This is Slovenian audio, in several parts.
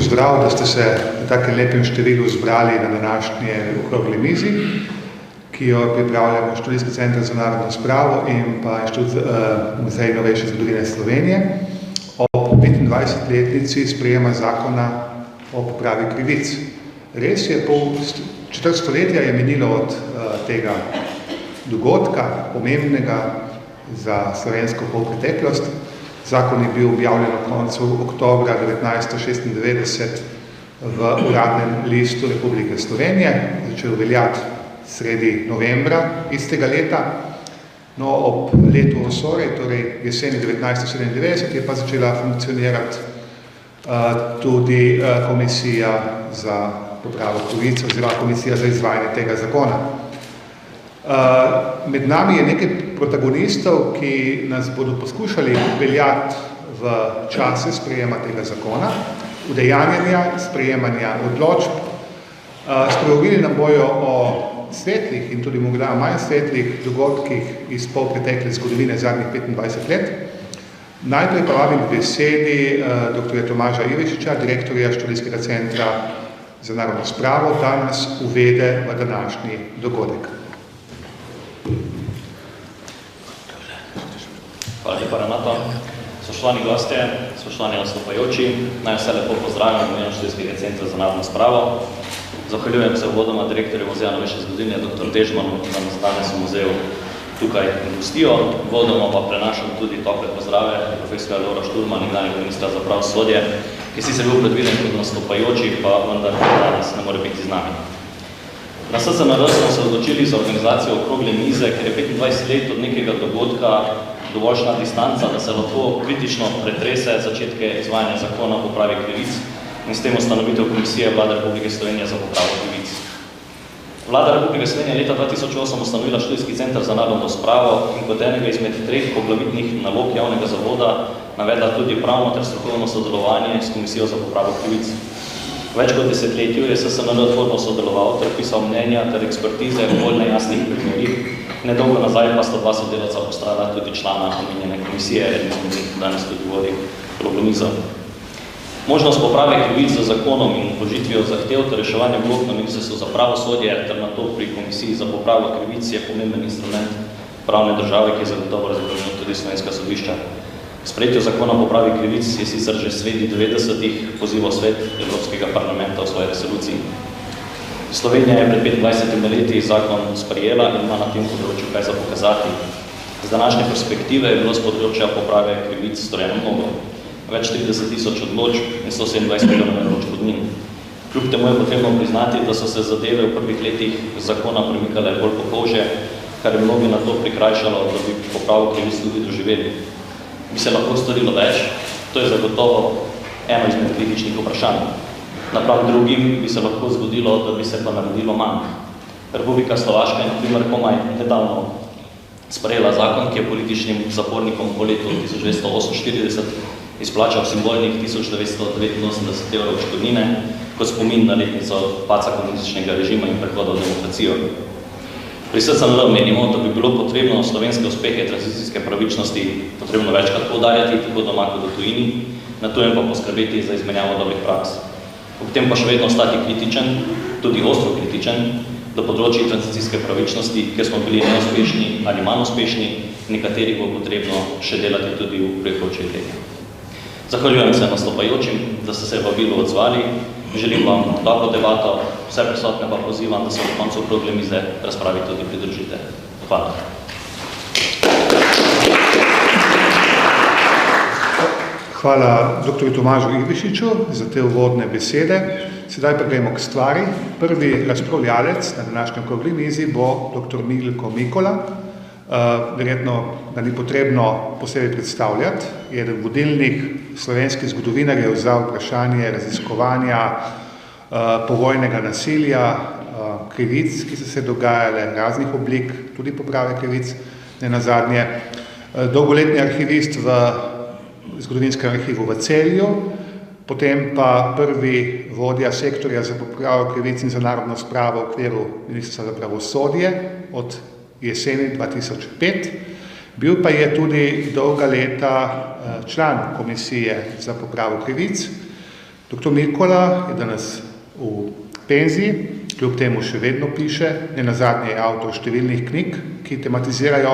pozdrav, da ste se v takem lepem številu zbrali na današnje okrogli mizi, ki jo pripravljamo Študijski center za narodno spravo in pa Muzej novejše zgodovine Slovenije ob 25-letnici sprejema zakona o popravi krivic. Res je, četrt stoletja je minilo od tega dogodka, pomembnega za slovensko polpreteklost. Zakon je bil objavljen v koncu oktobra 1996 v Uradnem listu Republike Slovenije, začel veljati sredi novembra istega leta. No, ob letu Osore, torej jeseni 1997, je pa začela funkcionirati tudi Komisija za popravo krivic oziroma Komisija za izvajanje tega zakona. Med nami je nekaj protagonistov, ki nas bodo poskušali peljati v čase sprejema tega zakona, udejanjanja, sprejemanja odločb. Spregovorili nam bojo o svetlih in tudi morda manj svetlih dogodkih iz polpretekle zgodovine zadnjih 25 let. Najprej pa vabim k besedi dr. Tomaža Ivešiča, direktorja Študijskega centra za narodno spravo, da nas uvede v današnji dogodek. Hvala lepa, Renato. Spoštovani gostje, spoštovani nastopajoči, naj vse lepo pozdravim v imenu Študijskega centra za narodno spravo. Zahvaljujem se uvodoma direktorju Muzeja novejše zgodovine, dr. Dežmanu, da nas danes v muzeju tukaj gostijo. Uvodoma pa prenašam tudi tople pozdrave profesorja Lovra Šturman, nekdanjega ministra za pravosodje, ki sicer bil predviden kot nastopajoči, pa vendar danes ne more biti z nami. Na SCNR smo se odločili za organizacijo okrogle mize, ker je 25 let od nekega dogodka dovoljšna distanca, da se lahko kritično pretrese začetke izvajanja zakona o popravi krivic in s tem ustanovitev Komisije Vlade Republike Slovenije za popravo krivic. Vlada Republike Slovenije leta 2008 ustanovila Študijski center za narodno spravo in kot enega izmed treh poglavitnih nalog javnega zavoda navedla tudi pravno ter strokovno sodelovanje s Komisijo za popravo krivic. Več kot desetletju je SCNR tvorno sodeloval ter pisal mnenja ter ekspertize v bolj nejasnih primerih. Nedolgo nazaj pa sta dva sodelavca postala tudi člana omenjene komisije, eden izmed njih danes tudi vodi problemizo. Možnost poprave krivic z zakonom in vložitvijo zahtev ter reševanje vlog na Ministrstvu za pravosodje ter nato pri Komisiji za popravo krivic je pomemben instrument pravne države, ki je zagotovo razgledal tudi slovenska sodišča. Sprejetju zakona o popravi krivic je sicer že sredi 90-ih pozival svet Evropskega parlamenta v svoji resoluciji. Slovenija je pred 25 leti zakon sprejela in ima na tem področju kaj za pokazati. Z današnje perspektive je bilo z področja poprave krivic storjeno mnogo. Več 30 tisoč odločb in 127 milijonov odškodnin. Kljub temu je potrebno priznati, da so se zadeve v prvih letih zakona premikale bolj po kože, kar je mnogi na to prikrajšalo, da bi popravo krivic tudi doživeli. Bi se lahko storilo več? To je zagotovo eno izmed kritičnih vprašanj. Naprav drugim bi se lahko zgodilo, da bi se pa naredilo manj. Republika Slovaška je na primer komaj nedavno sprejela zakon, ki je političnim zapornikom po letu 1948 izplačal simbolnih 1989 evrov odškodnine kot spomin na letnico padca komunističnega režima in prehoda v demokracijo. Pri SCNR menimo, da bi bilo potrebno slovenske uspehe tranzicijske pravičnosti potrebno večkrat poudarjati, tako doma kot v tujini, na tujem pa poskrbeti za izmenjavo dobrih praks. Ob tem pa še vedno ostati kritičen, tudi ostro kritičen, do področji tranzicijske pravičnosti, kjer smo bili neuspešni ali manj uspešni, nekateri bo potrebno še delati tudi v prihodnjih letih. Zahvaljujem se nastopajočim, da ste se vabilu odzvali. Želim vam dobro debato, vse prisotne pa pozivam, da se v koncu okrogle mize razpravi tudi pridružite. Hvala. Hvala dr. Tomažu Ivešiču za te uvodne besede. Sedaj pa gremo k stvari. Prvi razpravljalec na današnjem okrogli mizi bo dr. Milko Mikola. Verjetno ga ni potrebno posebej predstavljati. Je eden vodilnih slovenskih zgodovinarjev za vprašanje raziskovanja povojnega nasilja, krivic, ki so se dogajale, raznih oblik, tudi poprave krivic, nenazadnje. Dolgoletni arhivist v zgodovinskem arhivu v Celju, potem pa prvi vodja sektorja za popravo krivic in za narodno spravo v okviru Ministrstva za pravosodje od jeseni 2005. Bil pa je tudi dolga leta član Komisije za popravo krivic, Dr. Mikola je danes v penziji, kljub temu še vedno piše, nenazadnje je avtor številnih knjig, ki tematizirajo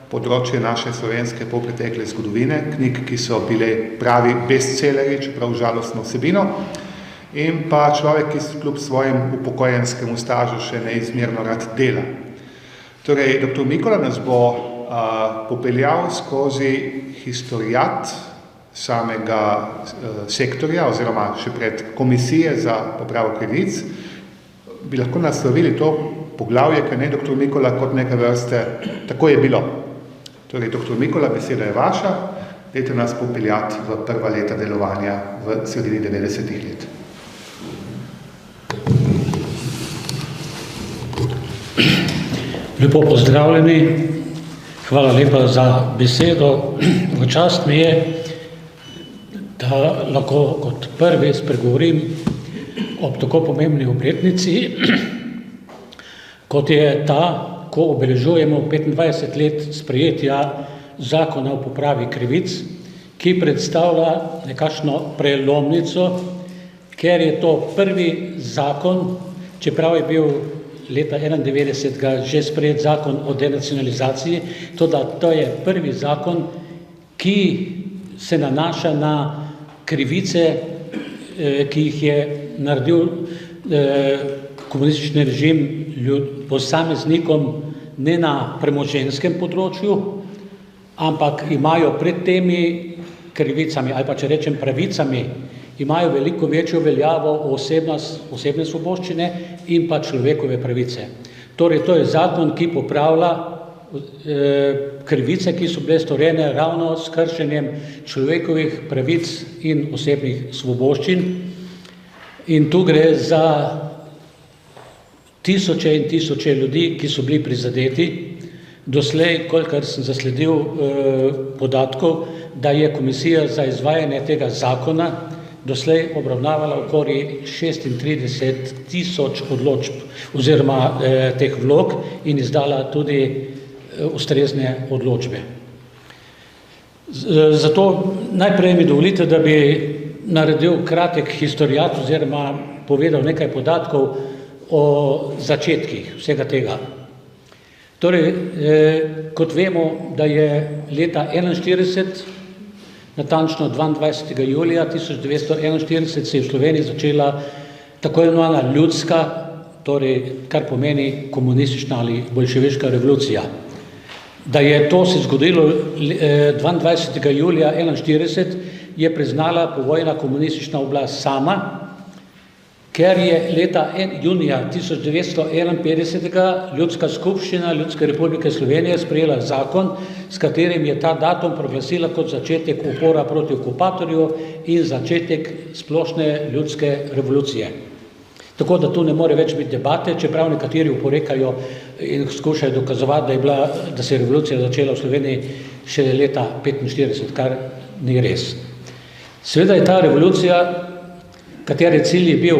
področje naše slovenske polpretekle zgodovine, knjig, ki so bile pravi bestsellerji, čeprav žalostno vsebino, in pa človek, ki kljub svojim upokojenskemu stažu še neizmerno rad dela. Torej, dr. Mikola nas bo popeljal skozi historiat samega sektorja oziroma še pred komisije za popravo krivic. Bi lahko naslovili to poglavje, kaj ne, dr. Mikola, kot neke vrste, tako je bilo. Torej, dr. Mikola, beseda je vaša, dajte nas popeljati v prva leta delovanja v sredini 90-ih let. Lepo pozdravljeni, hvala lepa za besedo. V čast mi je, da lahko kot prvi spregovorim ob tako pomembni obletnici, kot je ta, ko obeležujemo 25 let sprejetja zakona o popravi krivic, ki predstavlja nekakšno prelomnico, ker je to prvi zakon, čeprav je bil leta 1991 že sprejet zakon o denacionalizaciji, to je prvi zakon, ki se nanaša na krivice, ki jih je naredil komunistični režim posameznikom ne na premoženjskem področju, ampak imajo pred temi krivicami, ali pa če rečem pravicami, imajo veliko večjo veljavo osebne svoboščine in pa človekove pravice. Torej, to je zakon, ki popravlja krivice, ki so bile storjene ravno s kršenjem človekovih pravic in osebnih svoboščin. In tu gre za tisoče in tisoče ljudi, ki so bili prizadeti. Doslej, kolikor sem zasledil podatkov, da je komisija za izvajanje tega zakona doslej obravnavala okoli 36 tisoč odločb oziroma teh vlog in izdala tudi ustrezne odločbe. Zato najprej mi dovolite, da bi naredil kratek historiat oziroma povedal nekaj podatkov o začetkih vsega tega. Torej, kot vemo, da je leta 1941, natančno 22. julija 1941, se je v Sloveniji začela tako imenovana ljudska, torej kar pomeni komunistična ali boljševiška revolucija. Da je to se zgodilo 22. julija 1941, je priznala povojna komunistična oblast sama, ker je leta junija 1951 Ljudska skupščina Ljudske republike Slovenije sprejela zakon, s katerim je ta datum proglasila kot začetek upora proti okupatorju in začetek splošne ljudske revolucije. Tako da tu ne more več biti debate, čeprav nekateri oporekajo in skušajo dokazovati, da se je revolucija začela v Sloveniji še leta 1945, kar ni res. Seveda je ta revolucija, katere cilj je bil,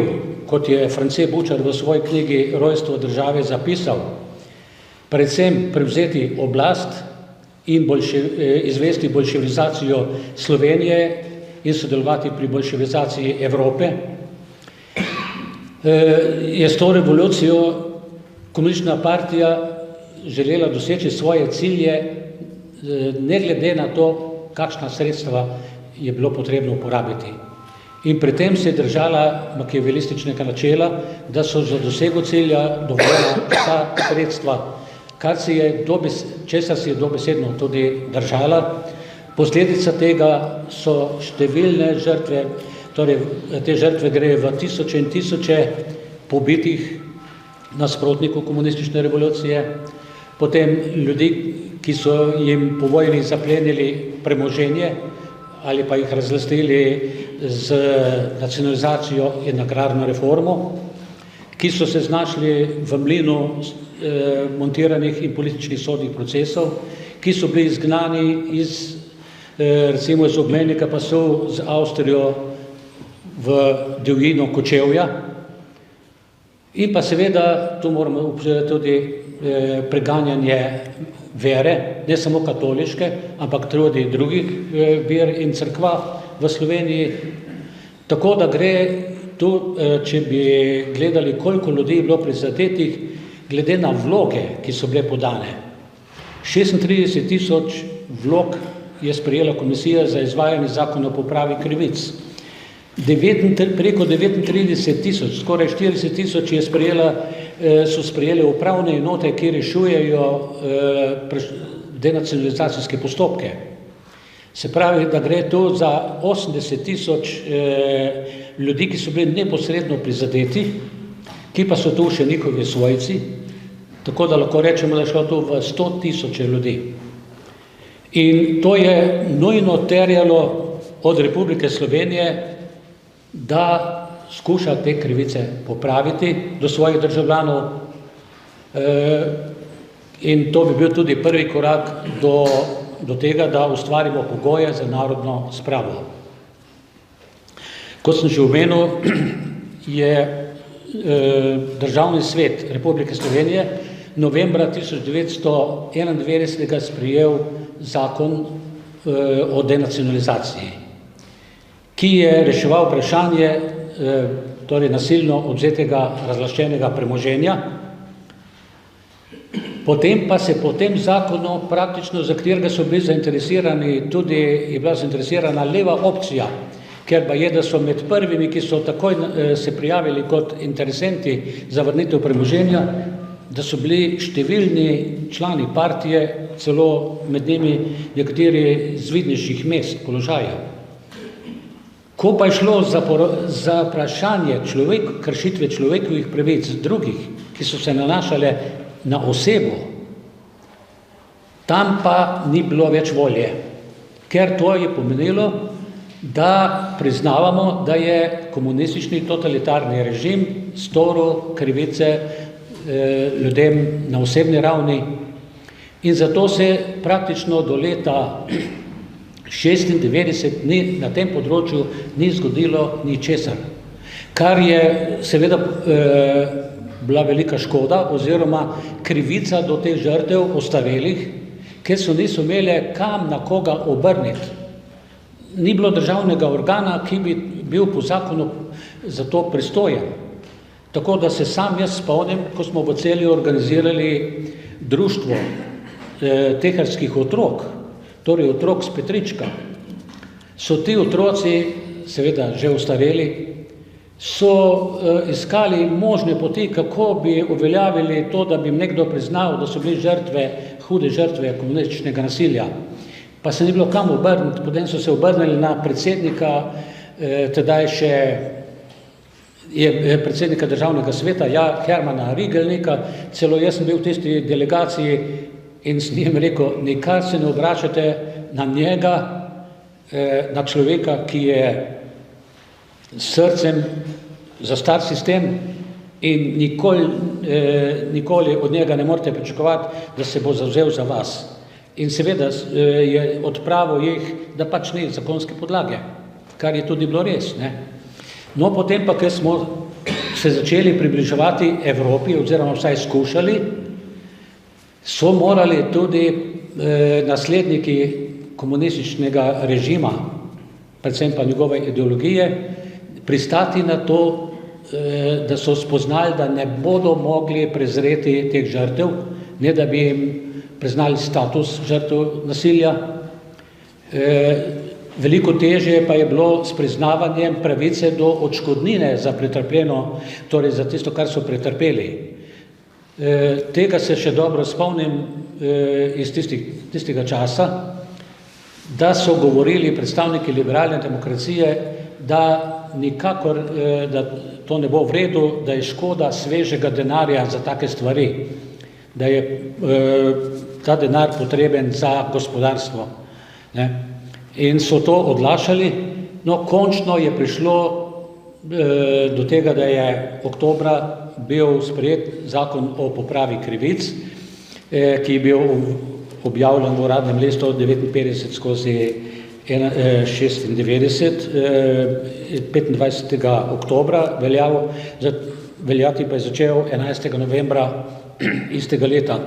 kot je France Bučar v svoji knjigi Rojstvo države zapisal, predvsem prevzeti oblast in izvesti bolševizacijo Slovenije in sodelovati pri bolševizaciji Evrope, je s to revolucijo komunistična partija želela doseči svoje cilje, ne glede na to, kakšna sredstva je bilo potrebno uporabiti. In pri tem se je držala makiavelističnega načela, da so za dosego cilja dovoljena vsa sredstva, česar si je dobesedno tudi držala. Posledica tega so številne žrtve, torej te žrtve gre v tisoče in tisoče pobitih nasprotnikov komunistične revolucije, potem ljudi, ki so jim po vojni zaplenili premoženje ali pa jih razlastili z nacionalizacijo in agrarno reformo, ki so se znašli v mlinu montiranih in političnih sodnih procesov, ki so bili izgnani recimo iz obmejnega pasu z Avstrijo v divjino Kočevja. In pa seveda, tu moramo upoštevati tudi preganjanje vere, ne samo katoliške, ampak tudi drugih ver in cerkva v Sloveniji. Tako da gre tu, če bi gledali, koliko ljudi je bilo prizadetih, glede na vloge, ki so bile podane. 36.000 vlog je sprejela komisija za izvajanje zakona o popravi krivic. Preko 39.000, skoraj 40.000 so sprejeli upravne enote, ki rešujejo denacionalizacijske postopke. Se pravi, da gre tu za 80.000 ljudi, ki so bili neposredno prizadeti, ki pa so tu še njihovi svojci, tako da lahko rečemo, da je šlo tu v 100.000 ljudi. In to je nujno terjalo od Republike Slovenije, da skuša te krivice popraviti do svojih državljanov, in to bi bil tudi prvi korak do tega, da ustvarimo pogoje za narodno spravo. Kot sem že omenil, je Državni svet Republike Slovenije novembra 1991 sprejel zakon o denacionalizaciji, ki je reševal vprašanje torej nasilno odvzetega razlaščenega premoženja. Potem pa se po tem zakonu praktično, za katerega so bili zainteresirani, tudi je bila zainteresirana leva opcija, ker pa je, da so med prvimi, ki so takoj se prijavili kot interesenti za vrnitev premoženja, da so bili številni člani partije, celo med njimi nekateri z vidnejših mest, položajev. Ko pa je šlo za vprašanje kršitve človekovih pravic drugih, ki so se nanašale na osebo, tam pa ni bilo več volje, ker to je pomenilo, da priznavamo, da je komunistični totalitarni režim storil krivice ljudem na osebni ravni, in zato se praktično do leta 1996 na tem področju ni zgodilo ničesar, kar je seveda bila velika škoda oziroma krivica do teh žrtev ostarelih, ker so niso imele kam na koga obrniti. Ni bilo državnega organa, ki bi bil po zakonu za to pristojen. Tako da se sam jaz spomnim, ko smo v Celju organizirali društvo teharskih otrok, torej otrok s Petrička, so ti otroci, seveda že ostareli, so iskali možne poti, kako bi uveljavili to, da bi jim nekdo priznal, da so bili hude žrtve komunističnega nasilja. Pa se ni bilo kam obrniti, potem so se obrnili na predsednika, tedaj še je predsednika državnega sveta, Hermana Rigelnika, celo jaz sem bil v tisti delegaciji in s njim rekel, nikar se ne obračate na njega, na človeka, ki je srcem za star sistem, in nikoli od njega ne morete pričakovati, da se bo zavzel za vas. In seveda je odpravil jih, da pač ni zakonske podlage, kar je tudi bilo res, ne. No, potem pa, ker smo se začeli približevati Evropi, oziroma vsaj skušali, so morali tudi nasledniki komunističnega režima, predvsem pa njegove ideologije, pristati na to, da so spoznali, da ne bodo mogli prezreti teh žrtev, ne da bi jim priznali status žrtev nasilja. Veliko težje pa je bilo s priznavanjem pravice do odškodnine za pretrpljeno, torej za tisto, kar so pretrpeli. Tega se še dobro spomnim iz tistega časa, da so govorili predstavniki liberalne demokracije, da nikakor, da to ne bo v redu, da je škoda svežega denarja za take stvari, da je ta denar potreben za gospodarstvo, ne. In so to odlašali. No, končno je prišlo do tega, da je oktobra bil sprejet zakon o popravi krivic, ki je bil objavljen v Uradnem listu 59/96, 25. oktobra veljati pa je začel 11. novembra istega leta.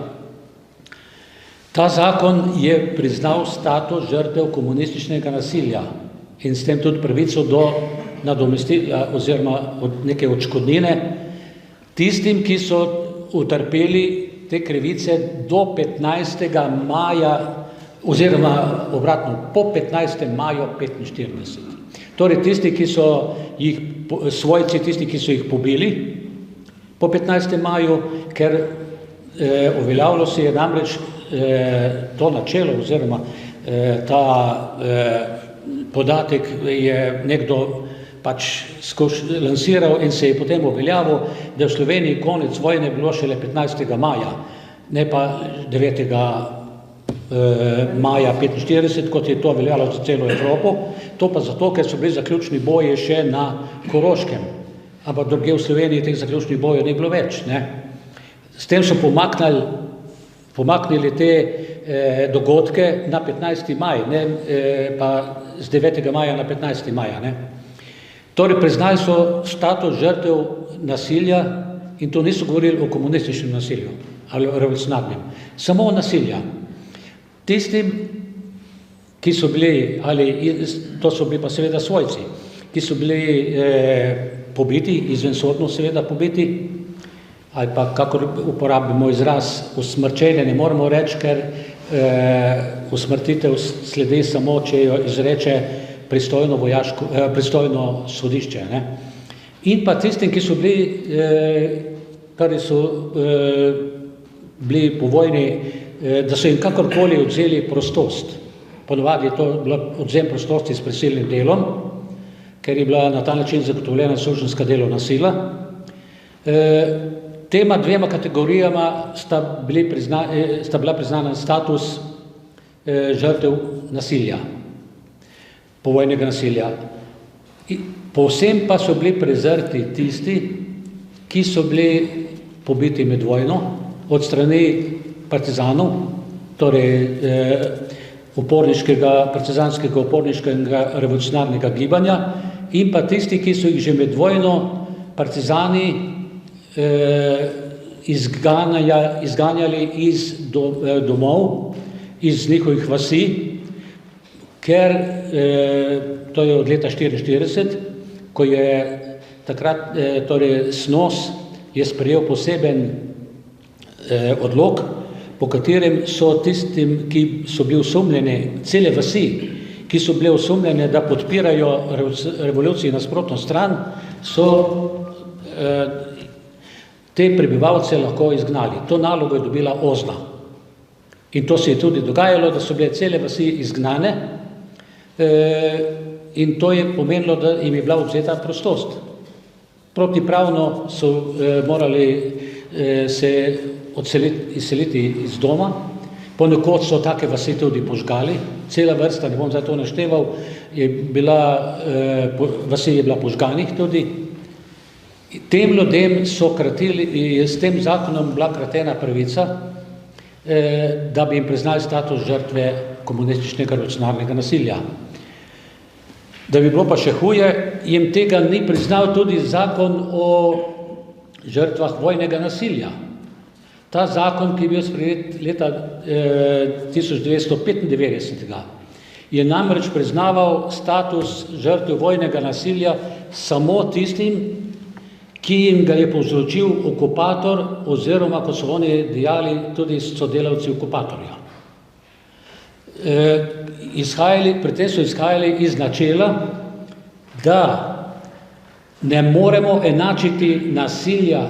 Ta zakon je priznal status žrtev komunističnega nasilja in s tem tudi pravico do nadomestila oziroma neke odškodnine tistim, ki so utrpeli te krivice do 15. maja oziroma obratno, po 15. maju 1945. Torej tisti, ki so jih, svojci tisti, ki so jih pobili po 15. maju, ker uveljavilo se je namreč to načelo oziroma ta podatek je nekdo pač lansiral in se je potem uveljavil, da je v Sloveniji konec vojne bilo šele 15. maja, ne pa 9. maja 1945, kot je to veljalo za celo Evropo, to pa zato, ker so bili zaključni boji še na Koroškem, ampak drugje v Sloveniji teh zaključnih bojev ni bilo več, ne. S tem so pomaknili te dogodke na 15. maj, ne, pa z 9. maja na 15. maja, ne. Torej, priznali so status žrtev nasilja in to niso govorili o komunističnem nasilju ali o revolucionarnem, samo o nasilja. Tistim, ki so bili, ali to so bili pa seveda svojci, ki so bili pobiti, izvensodno seveda pobiti, ali pa kakor uporabimo izraz usmrčenje, ne moramo reči, ker usmrtitev sledi samo, če jo izreče pristojno sodišče, ne. In pa tistim, ki so bili, kar so bili po vojni, da so jim kakorkoli odzeli prostost. Ponovadi je to bila odzem prostosti s prisilnim delom, ker je bila na ta način zagotovljena suženjska delovna sila. Tema dvema kategorijama sta bila priznana status žrtev nasilja, povojnega nasilja. Povsem pa so bili prezrti tisti, ki so bili pobiti med vojno od strani partizanov, torej partizanskega uporniškega revolucionarnega gibanja in pa tisti, ki so jih že med vojno partizani izganjali iz domov, iz njihovih vasi, ker to je od leta 1944, ko je takrat, torej SNOS je sprejel poseben odlok, po katerem so tistim, ki so bili osumljeni, cele vasi, ki so bile osumljene, da podpirajo revoluciji nasprotno stran, so te prebivalce lahko izgnali. To nalogo je dobila OZNA. In to se je tudi dogajalo, da so bile cele vasi izgnane in to je pomenilo, da jim je bila odzeta prostost. Protipravno so morali se izseliti iz doma, ponekod so take vasi tudi požgali, cela vrsta, ne bom zdaj to našteval, vasi je bila požganih tudi. Tem ljudem so kratili, s tem zakonom bila kratena pravica, da bi jim priznali status žrtve komunističnega revolucionarnega nasilja. Da bi bilo pa še huje, jim tega ni priznal tudi zakon o žrtvah vojnega nasilja. Ta zakon, ki je bil sprejet leta 1995, je namreč priznaval status žrtev vojnega nasilja samo tistim, ki jim ga je povzročil okupator oziroma, kot so oni dejali, tudi sodelavci okupatorja. Pri tem so izhajali iz načela, da ne moremo enačiti nasilja,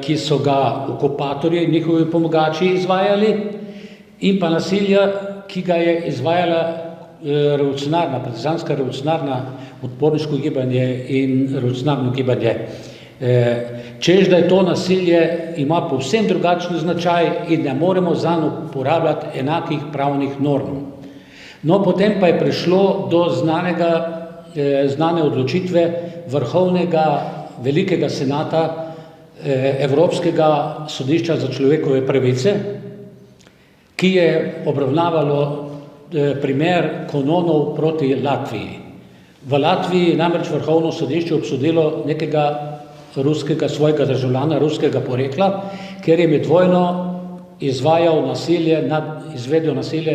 ki so ga okupatorji in njihovi pomagači izvajali, in pa nasilja, ki ga je izvajala partizanska revolucionarna odporniško gibanje in revolucionarno gibanje. Češ, da je to nasilje ima povsem drugačen značaj in ne moremo zanj uporabljati enakih pravnih norm. No, potem pa je prišlo do znane odločitve Vrhovnega velikega senata Evropskega sodišča za človekove pravice, ki je obravnavalo primer Kononov proti Latviji. V Latviji je namreč Vrhovno sodišče obsodilo nekega ruskega svojega državljana, ruskega porekla, ker je med vojno izvedel nasilje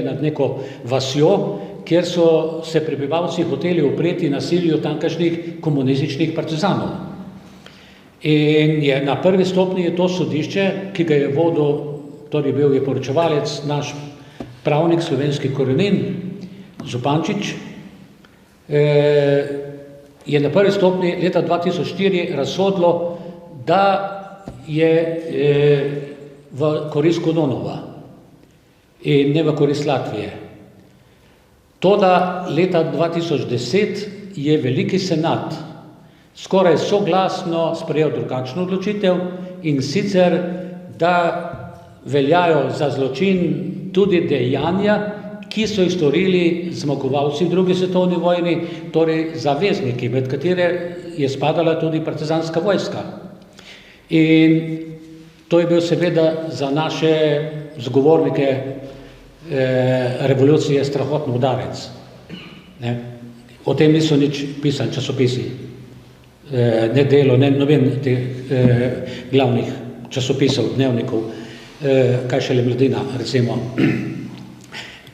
nad neko vasjo, kjer so se prebivalci hoteli upreti nasilju tamkajšnjih komunističnih partizanov. In je na prvi stopnji je to sodišče, ki ga je vodil, torej bil je poročevalec, naš pravnik slovenskih korenin, Zupančič, je na prvi stopnji leta 2004 razsodilo, da je v korist Kononova in ne v korist Latvije. Toda leta 2010 je Veliki senat skoraj soglasno sprejel drugačno odločitev, in sicer, da veljajo za zločin tudi dejanja, ki so jih storili zmagovalci v drugi svetovni vojni, torej zavezniki, med katere je spadala tudi partizanska vojska. In to je bil seveda za naše zagovornike revolucije strahotno udarec. O tem niso nič pisali časopisi, ne Delo, ne noben teh glavnih časopisov, dnevnikov, kaj šele Mladina, recimo.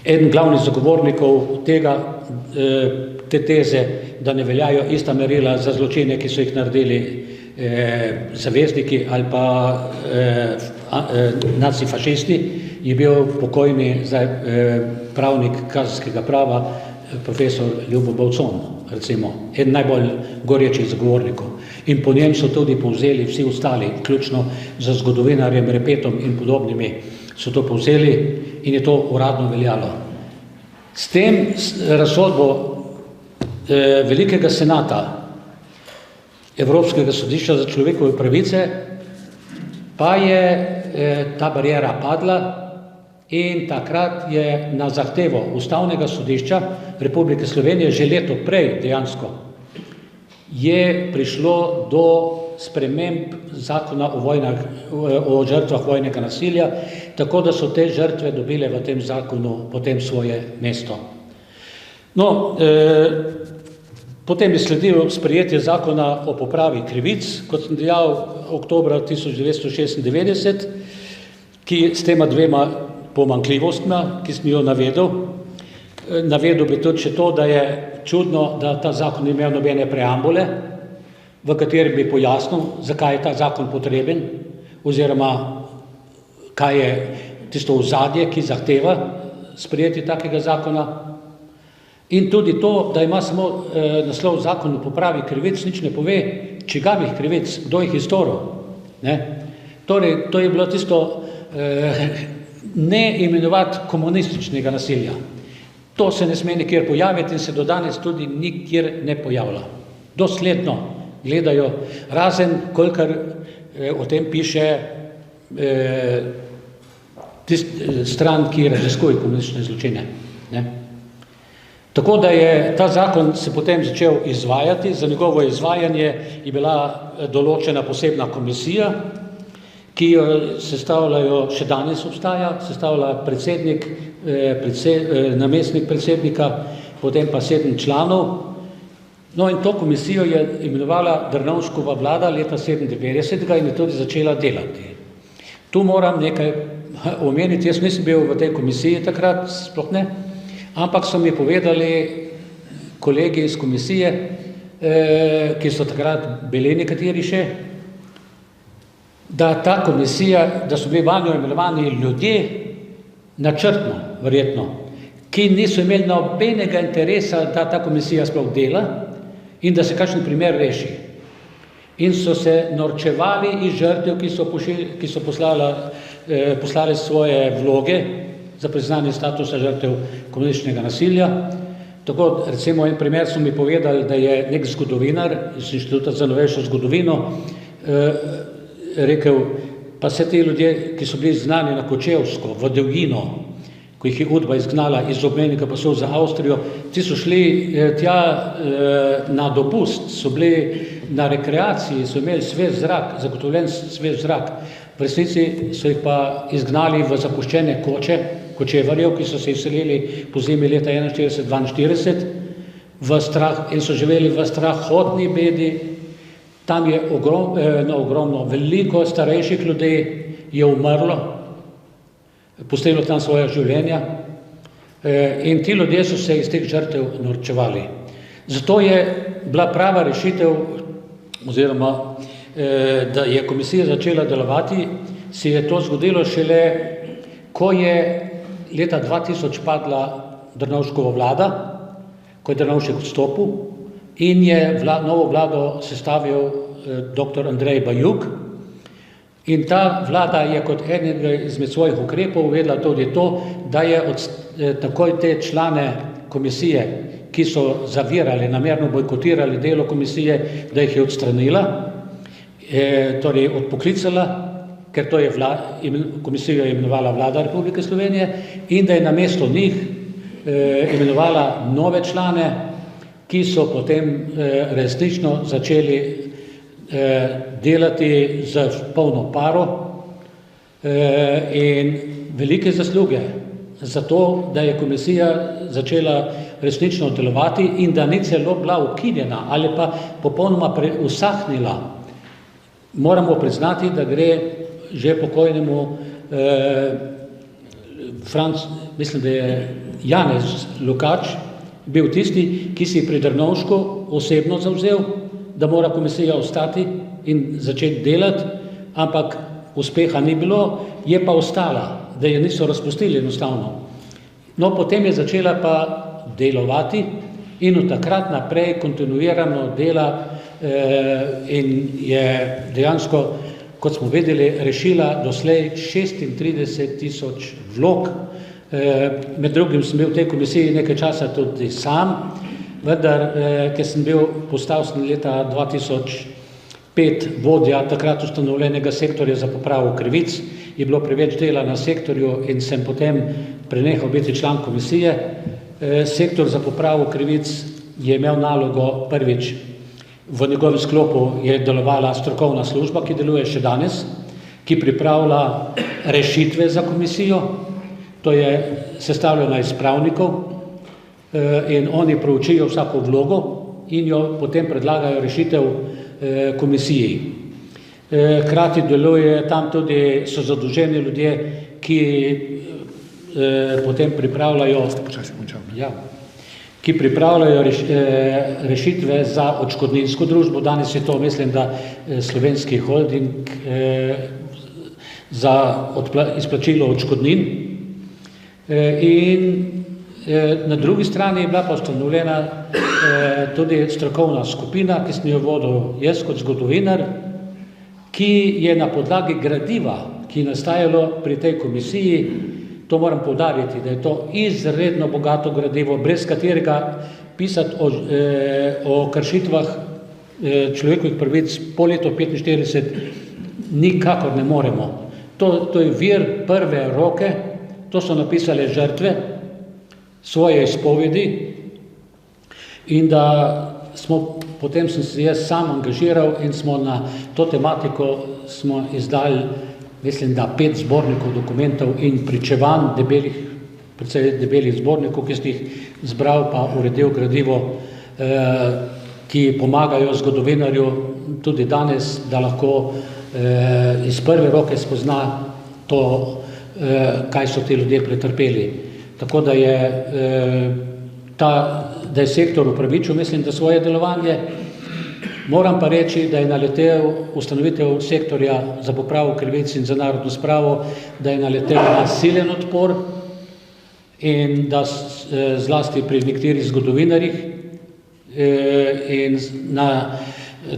Eden glavnih zagovornikov te teze, da ne veljajo ista merila za zločine, ki so jih naredili zavezniki ali pa nacifašisti, je bil pokojni pravnik kazenskega prava, profesor Ljubo Bavcon, recimo, eden najbolj gorečih zagovornikov. In po njem so tudi povzeli vsi ostali, vključno z zgodovinarjem Repetom in podobnimi, so to povzeli in je to uradno veljalo. S tem razsodbo Velikega senata Evropskega sodišča za človekove pravice pa je ta bariera padla in takrat je na zahtevo Ustavnega sodišča Republike Slovenije že leto prej dejansko je prišlo do sprememb zakona o žrtvah vojnega nasilja, tako da so te žrtve dobile v tem zakonu potem svoje mesto. No, potem je sledilo sprejetje zakona o popravi krivic, kot sem dejal, oktobra 1996, ki s tema dvema pomanjkljivostma, ki sem jo navedel. Navedel bi tudi še to, da je čudno, da ta zakon ni imel nobene preambule, v katerem bi pojasnil, zakaj je ta zakon potreben, oziroma kaj je tisto ozadje, ki zahteva sprejeti takega zakona. In tudi to, da ima samo naslov zakon o popravi krivic, nič ne pove, čigavih krivic, kdo jih je storil. Torej, to je bilo tisto ne imenovati komunističnega nasilja. To se ne sme nikjer pojaviti in se do danes tudi nikjer ne pojavlja. Dosledno gledajo, razen kolikor o tem piše stran, ki raziskuje komunistične zločine. Tako da je ta zakon se potem začel izvajati, za njegovo izvajanje je bila določena posebna komisija, ki jo sestavljajo, še danes obstaja, sestavlja predsednik, namestnik predsednika, potem pa 7 članov. No in to komisijo je imenovala Drnovškova vlada leta 1997 in je tudi začela delati. Tu moram nekaj omeniti, jaz nisem bil v tej komisiji takrat, sploh ne, ampak so mi povedali kolegi iz komisije, ki so takrat bili nekateri še, da ta komisija, da so bili vanjo imenovani ljudje, načrtno, verjetno, ki niso imeli nobenega interesa, da ta komisija sploh dela in da se kakšen primer reši. In so se norčevali iz žrtev, ki so poslali svoje vloge za priznanje statusa žrtev komunističnega nasilja. Tako, recimo, en primer so mi povedali, da je nek zgodovinar iz Inštituta za novejšo zgodovino rekel, pa se ti ljudje, ki so bili znani na Kočevsko, v Dolgino, ko jih je Udba izgnala iz obmejnega pasu za Avstrijo, ti so šli tja na dopust, so bili na rekreaciji, so imeli svež zrak, zagotovljen svež zrak. V resnici so jih pa izgnali v zapuščene koče, kočevarjev, ki so se izselili po zimi leta 1941-1942 v strah in so živeli v strahotni bedi. Tam je ogromno, veliko starejših ljudi je umrlo, pustilo tam svoje življenja. In ti ljudje so se iz teh žrtev norčevali. Zato je bila prava rešitev, oziroma da je komisija začela delovati, se je to zgodilo šele, ko je leta 2000 padla Drnovškova vlada, ko je Drnovšek odstopil in je novo vlado sestavil dr. Andrej Bajuk. In ta vlada je kot enega izmed svojih ukrepov uvedla tudi to, da je takoj te člane komisije, ki so zavirali, namerno bojkotirali delo komisije, da jih je odstranila, torej odpoklicala, ker to je komisijo je imenovala Vlada Republike Slovenije, in da je namesto njih imenovala nove člane, ki so potem resnično začeli delati z polno paro in velike zasluge za to, da je komisija začela resnično delovati in da ni celo bila ukinjena ali pa popolnoma usahnila. Moramo priznati, da gre že pokojnemu mislim, da je Janez Lukač bil tisti, ki si pri Drnovšku osebno zavzel, da mora komisija ostati in začeti delati, ampak uspeha ni bilo, je pa ostala, da je niso razpustili enostavno. No, potem je začela pa delovati in od takrat naprej kontinuirano dela in je dejansko, kot smo vedeli, rešila doslej 36.000 vlog. Med drugim sem bil v tej komisiji nekaj časa tudi sam, vendar, ker sem bil postal leta 2005 vodja takrat ustanovljenega sektorja za popravo krivic, je bilo preveč dela na sektorju in sem potem prenehal biti član komisije. Sektor za popravo krivic je imel nalogo prvič, v njegovem sklopu je delovala strokovna služba, ki deluje še danes, ki pripravlja rešitve za komisijo, to je sestavljena iz pravnikov in oni proučijo vsako vlogo in jo potem predlagajo rešitev komisiji. Hkrati deluje tam tudi, so zadolženi ljudje, ki potem pripravljajo rešitve za odškodninsko družbo. Danes je to, mislim, da Slovenski holding za izplačilo odškodnin. In na drugi strani je bila pa ustanovljena tudi strokovna skupina, ki sem jo vodil jaz kot zgodovinar, ki je na podlagi gradiva, ki je nastajalo pri tej komisiji, to moram poudariti, da je to izredno bogato gradivo, brez katerega pisati o kršitvah človekovih pravic po letu 1945 nikakor ne moremo. To je vir prve roke, to so napisale žrtve, svoje izpovedi in da potem sem se jaz sam angažiral in smo na to tematiko smo izdali, mislim, da 5 zbornikov dokumentov in pričevanj precej debelih zbornikov, ki sem jih zbral pa uredil gradivo, ki pomagajo zgodovinarju tudi danes, da lahko iz prve roke spozna to, kaj so ti ljudje pretrpeli. Tako da je sektor upravičil, mislim, da svoje delovanje. Moram pa reči, da je naletel ustanovitev sektorja za popravo krivic in za narodno spravo, da je naletel na silen odpor in da zlasti pri nekaterih zgodovinarjih in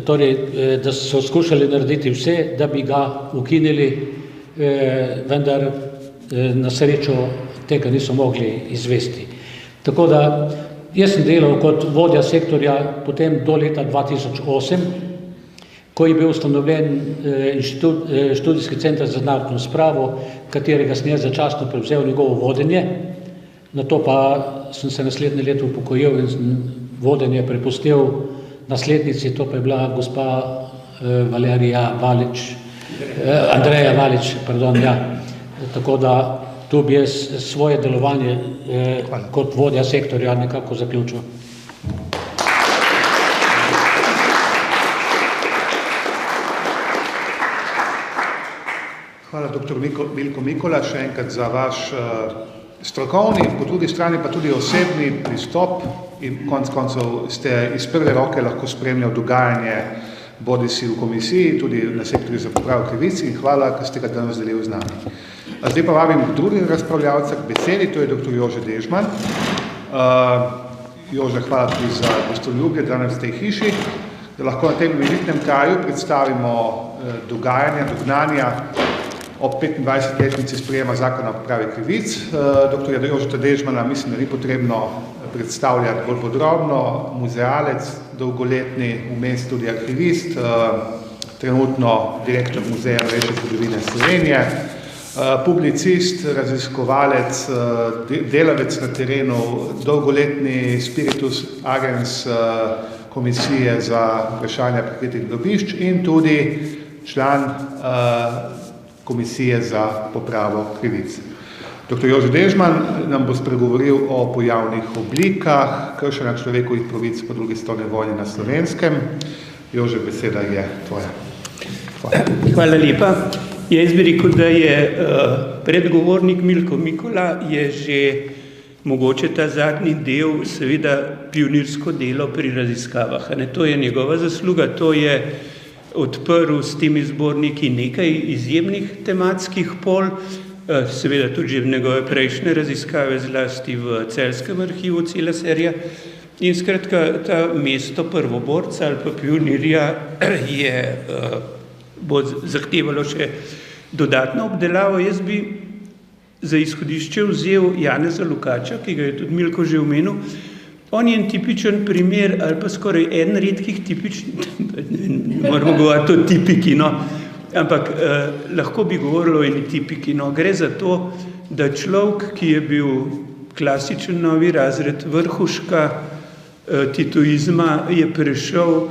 torej, da so skušali narediti vse, da bi ga ukinili, vendar na srečo tega niso mogli izvesti. Tako da jaz sem delal kot vodja sektorja potem do leta 2008, ko je bil ustanovljen študijski center za narodno spravo, katerega sem jaz začasno prevzel njegovo vodenje. Nato pa sem se naslednje leto upokojil in vodenje prepustil naslednici, to pa je bila gospa Andreja Valič, pardon, ja. Tako da tu bi jaz svoje delovanje kot vodja sektorja nekako zaključil. Hvala, dr. Milko Mikola, še enkrat za vaš strokovni, po drugi strani pa tudi osebni pristop in konec koncev ste iz prve roke lahko spremljali dogajanje bodisi v komisiji, tudi na sektorju za popravo krivic in hvala, ker ste ga danes delili z nami. Zdaj pa vabim drugega razpravljavca k besedi, to je dr. Jože Dežman. Jože, hvala tudi za gostoljubje danes v tej hiši, da lahko na tem imenitnem kraju predstavimo dogajanja, dognanja ob 25-letnici sprejema zakona o popravi krivic. Dr. Jožeta Dežmana mislim, da ni potrebno predstavljati bolj podrobno. Muzealec, dolgoletni, vmes tudi arhivist, trenutno direktor Muzeja novejše zgodovine Slovenije, publicist, raziskovalec, delavec na terenu, dolgoletni spiritus agens komisije za vprašanja prikritih grobišč in tudi član komisije za popravo krivic. Dr. Jože Dežman nam bo spregovoril o pojavnih oblikah kršenja človekovih pravic po drugi svetovni vojni na Slovenskem. Jože, beseda je tvoja. Hvala lepa. Jaz bi rekel, da je predgovornik Milko Mikola je že mogoče ta zadnji del seveda pionirsko delo pri raziskavah. To je njegova zasluga, to je odprl s temi zborniki nekaj izjemnih tematskih pol, seveda tudi že v njegove prejšnje raziskave, zlasti v Celjskem arhivu, cela serija. In skratka, ta mesto prvoborca ali pa pionirja bo zahtevalo še dodatno obdelavo. Jaz bi za izhodišče vzel Janeza Lukača, ki ga je tudi Milko že omenil. On je en tipičen primer, ali pa skoraj en redkih tipičnih, ne moramo govoriti o tipiki, no, ampak lahko bi govorili o eni tipiki. No. Gre za to, da človek, ki je bil klasičen novi razred vrhuška titoizma, je prešel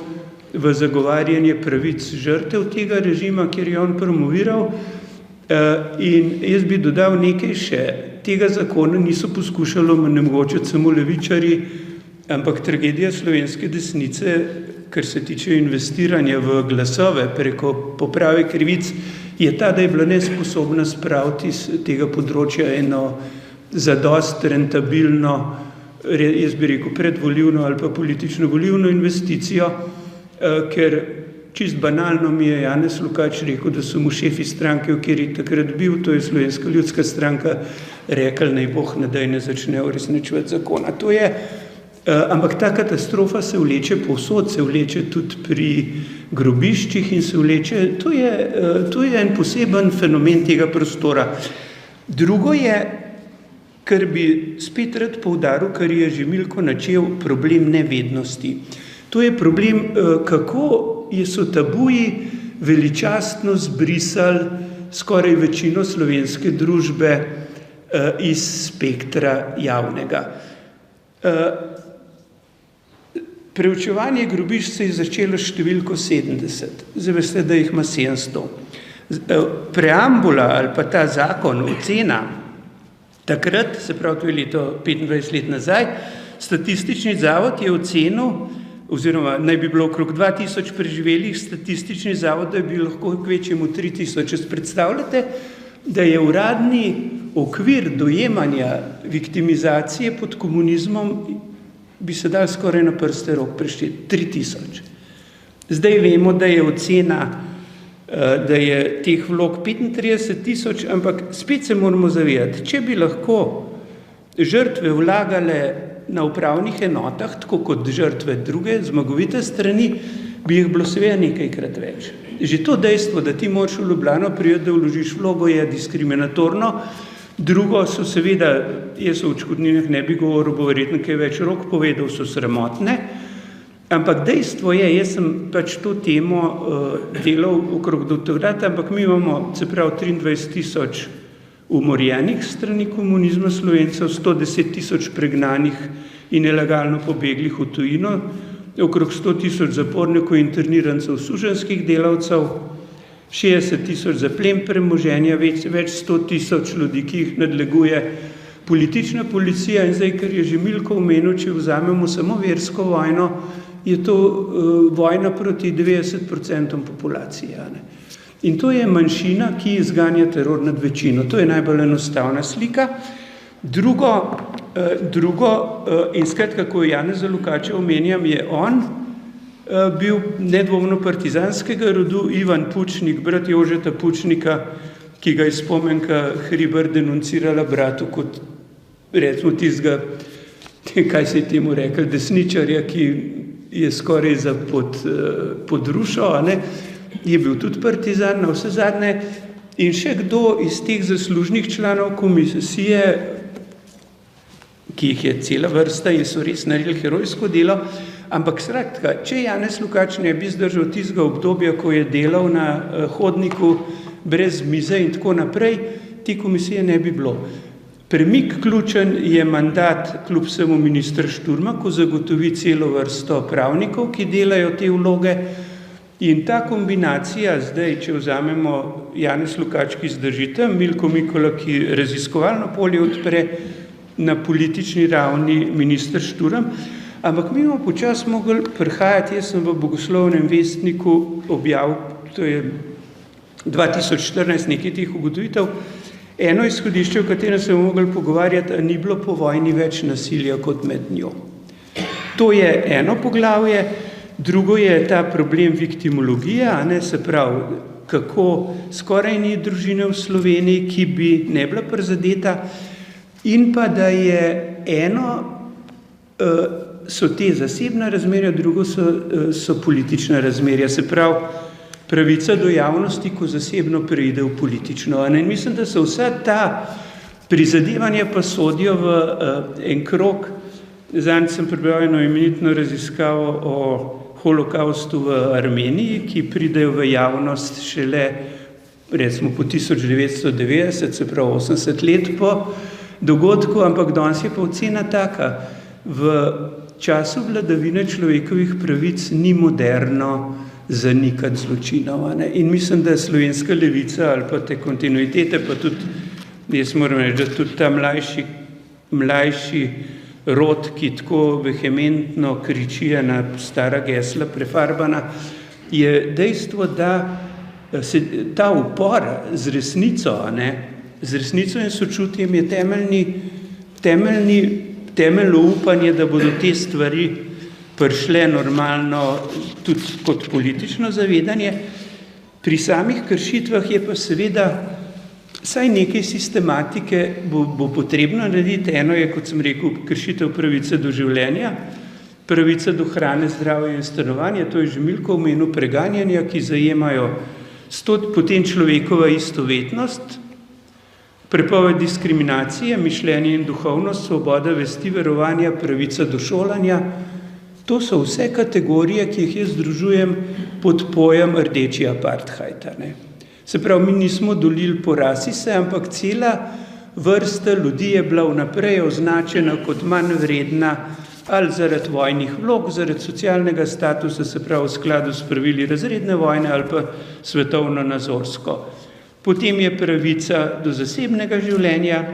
v zagovarjanje pravic žrtev tega režima, kjer je on promoviral. In jaz bi dodal nekaj še. Tega zakona niso poskušali onemogočiti samo levičarji, ampak tragedija slovenske desnice, kar se tiče investiranja v glasove preko poprave krivic, je ta, da je bila nesposobna spraviti iz tega področja eno zadost rentabilno, jaz bi rekel predvolivno ali pa politično volivno investicijo, ker čist banalno mi je Janez Lukač rekel, da so mu šefi stranke, v kjer je takrat bil, to je Slovenska ljudska stranka, rekli, naj Bog ne daj ne začne uresničevati zakona. To je, ampak ta katastrofa se vleče povsod, se vleče tudi pri grobiščih in se vleče, to je en poseben fenomen tega prostora. Drugo je, kar bi spet rad poudaril, kar je že Milko načel, problem nevednosti. To je problem, kako so tabuji veličastno zbrisali skoraj večino slovenske družbe iz spektra javnega. Preučevanje grobišč se je začelo s številko 70. Zdaj veste, da jih ima 700. Preambula ali pa ta zakon, ocena, takrat, se pravi, to je leto 25 let nazaj, Statistični zavod je ocenil, oziroma naj bi bilo okrog 2000 preživelih, Statistični zavod, da bi lahko kvečjemu 3000. Predstavljate, da je uradni okvir dojemanja viktimizacije pod komunizmom, bi se dal skoraj na prste rok prešteti, 3000. Zdaj vemo, da je ocena, da je teh vlog 35 000, ampak spet se moramo zavedati, če bi lahko žrtve vlagale na upravnih enotah, tako kot žrtve druge, zmagovite strani, bi jih bilo seveda nekajkrat več. Že to dejstvo, da ti moraš v Ljubljano priti, da vložiš vlogo, je diskriminatorno. Drugo so seveda, jaz o odškodninah ne bi govoril, bo verjetno kaj več Rok povedal, so sramotne, ampak dejstvo je, jaz sem pač to temo delal okrog doktorata, ampak mi imamo, se pravi, 23 000 umorjenih strani komunizma Slovencev, 110 000 pregnanih in nelegalno pobeglih v tujino, okrog 100 000 zapornikov, internirancev, suženjskih delavcev, 60 000 za plen premoženja, več 100 000 ljudi, ki jih nadleguje politična policija. In zdaj, ker je že Milko omenil, če vzamemo samo versko vojno, je to vojna proti 90% populacije. In to je manjšina, ki izganja teror nad večino. To je najbolj enostavna slika. Drugo, in skratka, ko Janeza Lukača omenjam, je on bil nedvomno partizanskega rodu, Ivan Pučnik, brat Jožeta Pučnika, ki ga je Spomenka Hribar denuncirala bratu kot, recimo, tistega, kaj se je temu rekel, desničarja, ki je skoraj za podrušo, je bil tudi partizan na vse zadnje. In še kdo iz teh zaslužnih članov komisije, ki jih je cela vrsta in so res naredili herojsko delo, ampak skratka, če Janez Lukač ne bi zdržal tistega obdobja, ko je delal na hodniku brez mize in tako naprej, te komisije ne bi bilo. Premik ključen je mandat kljub vsemu ministra Šturma, ko zagotovi celo vrsto pravnikov, ki delajo te vloge. In ta kombinacija, zdaj, če vzamemo Janez Lukač, ki zdrži tam, Milko Mikola, ki raziskovalno polje odpre, na politični ravni minister Šturm, ampak mi bomo počasi mogli prihajati, jaz sem v Bogoslovnem vestniku objavil, to je 2014 nekaj teh ugotovitev, eno izhodišče, v katerem se bomo mogli pogovarjati, a ni bilo po vojni več nasilja kot med njo. To je eno poglavje. Drugo je ta problem viktimologije, se pravi, kako skoraj ni družine v Sloveniji, ki bi ne bila prizadeta, in pa da je eno, so te zasebna razmerja, drugo so politična razmerja, se pravi, pravica do javnosti, ko zasebno preide v politično. In mislim, da so vsa ta prizadevanja pa sodijo v en krog. Zadnjič sem prebral eno imenitno raziskavo o holokaustu v Armeniji, ki pridejo v javnost šele, recimo, po 1990, se pravi 80 let po dogodku, ampak danes je pa ocena taka. V času vladavine človekovih pravic ni moderno zanikati zločinov. In mislim, da slovenska levica ali pa te kontinuitete, pa tudi, jaz moram reči, da tudi ta mlajši rod, ki tako vehementno kriči na stara gesla prefarbana, je dejstvo, da se ta upor z resnico, z resnico in sočutjem je temeljno upanje, da bodo te stvari prišle normalno tudi kot politično zavedanje. Pri samih kršitvah je pa seveda vsaj nekaj sistematike bo potrebno narediti. Eno je, kot sem rekel, kršitev pravice do življenja, pravica do hrane, zdravja in stanovanja, to je že Milko omenil, preganjanja, ki zajemajo potem človekova istovetnost, prepoved diskriminacije, mišljenje in duhovnost, svoboda vesti, verovanja, pravica do šolanja. To so vse kategorije, ki jih jaz združujem pod pojem rdeči apartheid. Se pravi, mi nismo dolili po rasi se, ampak cela vrsta ljudi je bila vnaprej označena kot manj vredna ali zaradi vojnih vlog, zaradi socialnega statusa, se pravi v skladu s pravili razredne vojne ali pa svetovno nazorsko. Potem je pravica do zasebnega življenja,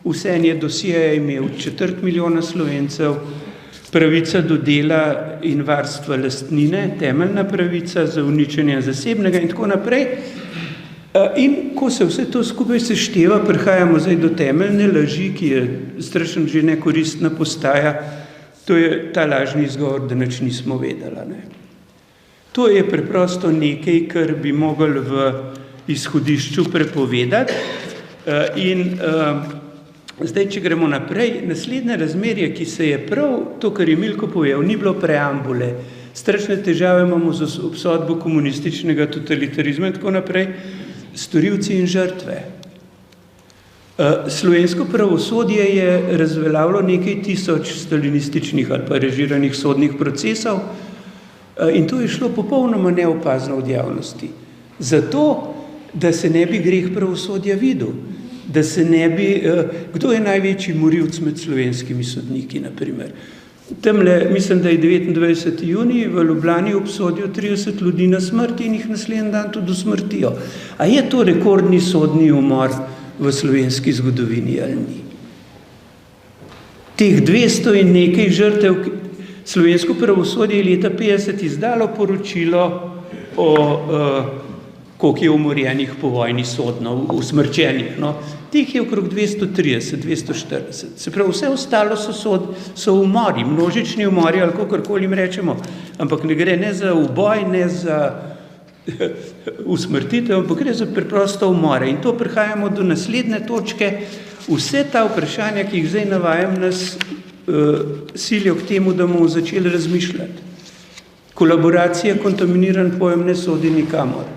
vse je dosjeje imel 250 000 Slovencev, pravica do dela in varstva lastnine, temeljna pravica za uničenje zasebnega in tako naprej. In ko se vse to skupaj sešteva, prihajamo zdaj do temeljne laži, ki je strašno že nekoristna postaja, to je ta lažni izgovor, da nič nismo vedeli. To je preprosto nekaj, kar bi mogli v izhodišču prepovedati. In zdaj, če gremo naprej, naslednje razmerje, ki se je prav, to, kar je Milko povedal, ni bilo preambule. Strašne težave imamo z obsodbo komunističnega totalitarizma in tako naprej, storilci in žrtve. Slovensko pravosodje je razveljavilo nekaj tisoč stalinističnih ali pa režiranih sodnih procesov in to je šlo popolnoma neopazno od javnosti. Zato, da se ne bi greh pravosodja videl, da se ne bi, kdo je največji morilc med slovenskimi sodniki, na primer. Tamle, mislim, da je 29. junij v Ljubljani obsodijo 30 ljudi na smrt in jih naslednji dan tudi usmrtijo. A je to rekordni sodni umor v slovenski zgodovini ali ni? Teh 200 in nekaj žrtev, slovensko pravosodje je leta 50 izdalo poročilo o koliko je umorjenih po vojni sodno, usmrčenih. No. Teh je okrog 230, 240. Se pravi, vse ostalo so umori, množični umori, ali kakorkoli jim rečemo. Ampak ne gre ne za uboj, ne za usmrtitev, ampak gre za preprosto umore. In to prihajamo do naslednje točke. Vse ta vprašanja, ki jih zdaj navajam, nas silijo k temu, da bomo začeli razmišljati. Kolaboracija, kontaminiran pojem, ne sodi nikamor.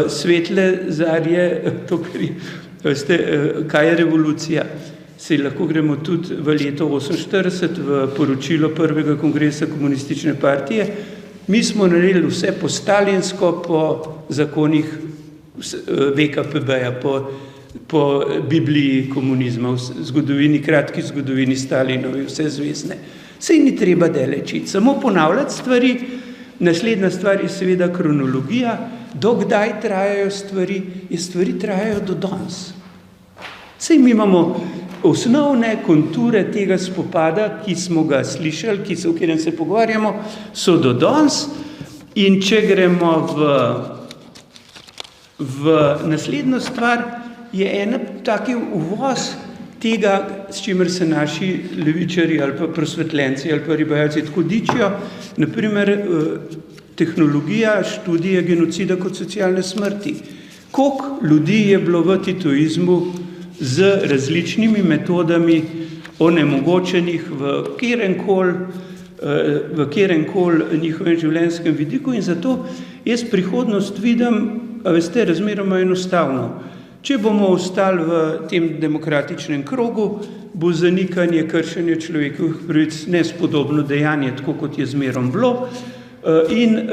Svetle zarje, to, kaj je revolucija. Sej lahko gremo tudi v leto 1948 v poročilo prvega kongresa komunistične partije. Mi smo naredili vse po stalinsko, po zakonih VKPB-ja, po Bibliji komunizma, v zgodovini, kratki zgodovini Stalinovi, vse zvezne. Sej ni treba delečiti, samo ponavljati stvari. Naslednja stvar je seveda kronologija. Dokdaj trajajo stvari? Stvari trajajo do danes. Sej mi imamo osnovne konture tega spopada, ki smo ga slišali, o katerem se pogovarjamo, so do danes. In če gremo v naslednjo stvar, je ena taki uvoz tega, s čimer se naši levičari ali pa prosvetljenci ali pa ribajalci tako dičijo, naprimer tehnologija študije genocida kot socialne smrti. Koliko ljudi je bilo v titoizmu z različnimi metodami onemogočenih v katerenkoli njihovem življenjskem vidiku, in zato jaz prihodnost vidim, razmeroma enostavno. Če bomo ostali v tem demokratičnem krogu, bo zanikanje, kršenje človekovih pravic nespodobno dejanje, tako kot je zmerom bilo. In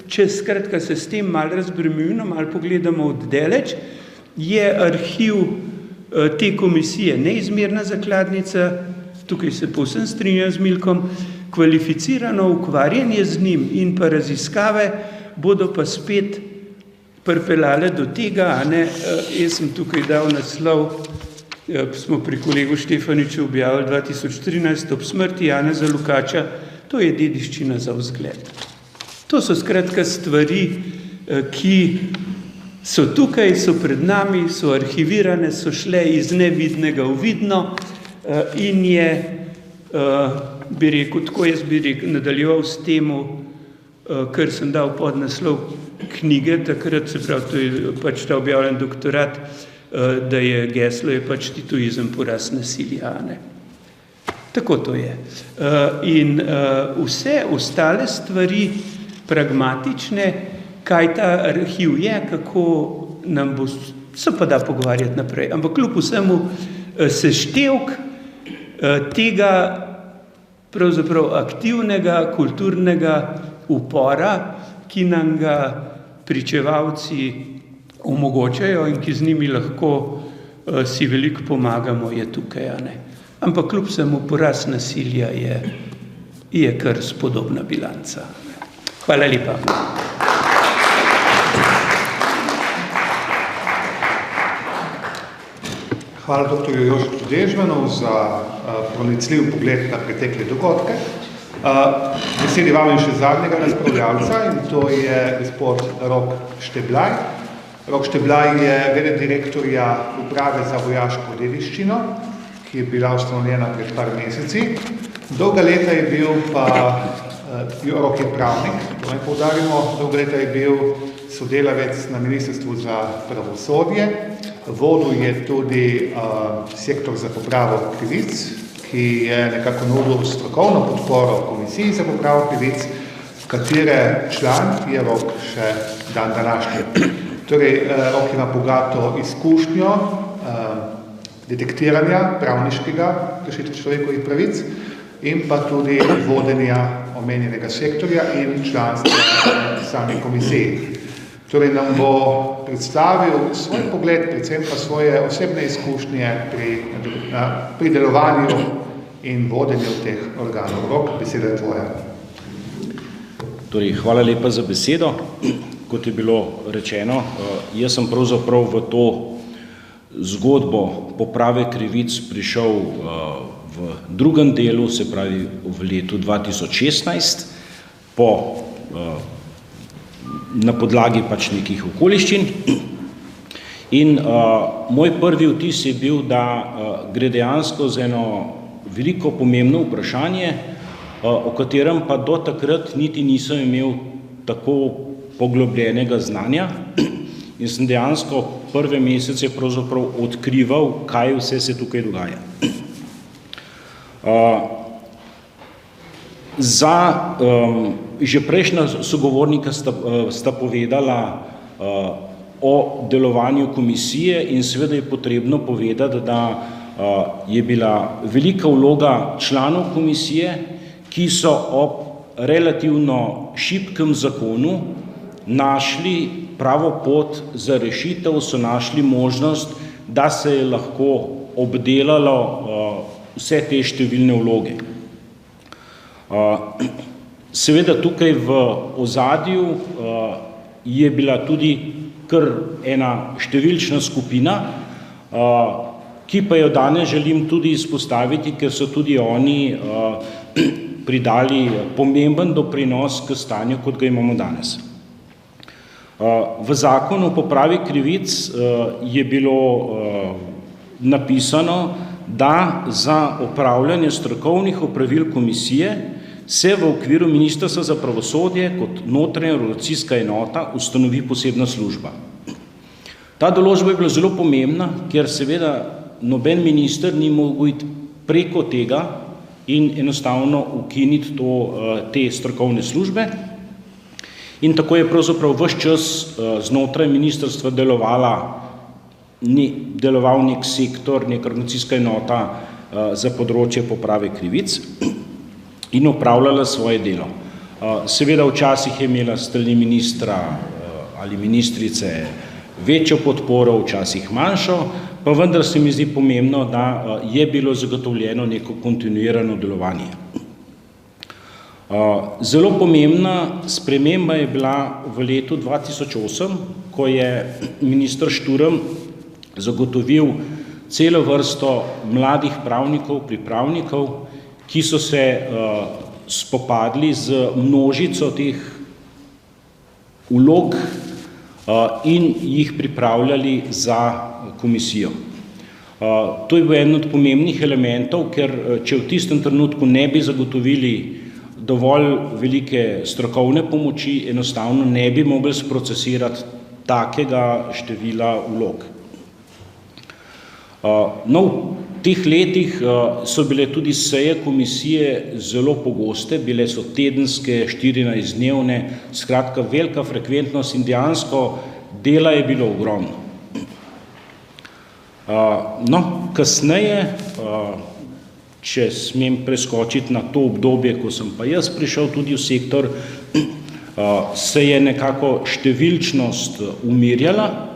če skratka se s tem malo razbremenimo, malo pogledamo oddaleč, je arhiv te komisije neizmerna zakladnica, tukaj se povsem strinjam z Milkom, kvalificirano ukvarjanje z njim in pa raziskave bodo pa spet pripeljale do tega, jaz sem tukaj dal naslov, smo pri kolegu Štefaniču objavili 2013 ob smrti Janeza Lukača, to je dediščina za vzgled. To so skratka stvari, ki so tukaj, so pred nami, so arhivirane, so šle iz nevidnega v vidno in je, bi rekel, tako jaz bi nadaljeval s temu, kar sem dal pod naslov knjige, takrat se pravi, to je pač ta objavljen doktorat, da je geslo je pač titoizem porast nasilja. Tako to je. In vse ostale stvari pragmatične, kaj ta arhiv je, kako nam bo, se pa da pogovarjati naprej. Ampak kljub vsemu seštevk tega pravzaprav aktivnega, kulturnega upora, ki nam ga pričevalci omogočajo in ki z njimi lahko si veliko pomagamo, je tukaj. Ampak kljub vsemu porast nasilja je kar spodobna bilanca. Hvala lepa. Hvala dr. Jožetu Dežmanu za pronicljiv pogled na pretekle dogodke. Besedi vabim še zadnjega razpravljalca in to je gospod Rok Šteblaj. Rok Šteblaj je v.d. direktorja Uprave za vojaško dediščino, ki je bila ustanovljena pred par meseci. Dolga leta je bil pa, Rok je pravnik, to naj poudarimo, dolga leta je bil sodelavec na Ministrstvu za pravosodje, vodil je tudi sektor za popravo krivic, ki je nekako nudil strokovno podporo komisiji za popravo krivic, katere član je Rok še dan današnji. Torej, Rok ima bogato izkušnjo detektiranja pravniškega kršitev človekovih pravic in pa tudi vodenja omenjenega sektorja in članstva sami komisiji. Torej, nam bo predstavil svoj pogled, predvsem pa svoje osebne izkušnje pri delovanju in vodenju teh organov. Rok, beseda je tvoja. Torej, hvala lepa za besedo. Kot je bilo rečeno, jaz sem pravzaprav v to zgodbo poprave krivic prišel v drugem delu, se pravi v letu 2016, po na podlagi pač nekih okoliščin. In moj prvi vtis je bil, da gre dejansko za eno veliko pomembno vprašanje, o katerem pa do takrat niti nisem imel tako poglobljenega znanja in sem dejansko prve mesece pravzaprav odkrival, kaj vse se tukaj dogaja. Že prejšnja sogovornika sta povedala o delovanju komisije in seveda je potrebno povedati, da je bila velika vloga članov komisije, ki so ob relativno šibkem zakonu našli pravo pot za rešitev, so našli možnost, da se je lahko obdelalo vse te številne vloge. Seveda tukaj v ozadju je bila tudi kar ena številčna skupina, ki pa jo danes želim tudi izpostaviti, ker so tudi oni pridali pomemben doprinos k stanju, kot ga imamo danes. V zakonu o popravi krivic je bilo napisano, da za opravljanje strokovnih opravil komisije se v okviru Ministrstva za pravosodje kot notranja organizacijska enota ustanovi posebna služba. Ta določba je bila zelo pomembna, ker seveda noben minister ni mogel iti preko tega in enostavno ukiniti te strokovne službe. In tako je pravzaprav ves čas znotraj ministrstva deloval nek sektor, neka organizacijska enota za področje poprave krivic in opravljala svoje delo. Seveda včasih je imela s strani ministra ali ministrice večjo podporo, včasih manjšo, pa vendar se mi zdi pomembno, da je bilo zagotovljeno neko kontinuirano delovanje. Zelo pomembna sprememba je bila v letu 2008, ko je minister Šturm zagotovil celo vrsto mladih pravnikov, pripravnikov, ki so se spopadli z množico teh vlog in jih pripravljali za komisijo. To je bil eden od pomembnih elementov, ker če v tistem trenutku ne bi zagotovili dovolj velike strokovne pomoči, enostavno ne bi mogli sprocesirati takega števila vlog. No, v teh letih so bile tudi seje komisije zelo pogoste, bile so tedenske, 14-dnevne, skratka velika frekventnost in dejansko dela je bilo ogromno. No, kasneje, če smem preskočiti na to obdobje, ko sem pa jaz prišel tudi v sektor, se je nekako številčnost umirjala,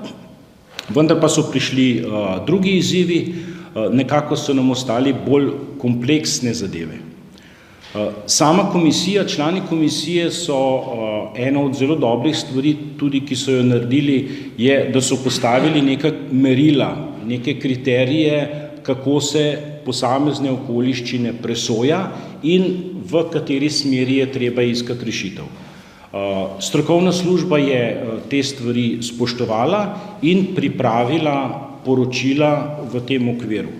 vendar pa so prišli drugi izzivi, nekako so nam ostali bolj kompleksne zadeve. Sama komisija, člani komisije so ena od zelo dobrih stvari, tudi ki so jo naredili, je, da so postavili neka merila, neke kriterije, kako se posamezne okoliščine presoja in v kateri smeri je treba iskati rešitev. Strokovna služba je te stvari spoštovala in pripravila poročila v tem okviru.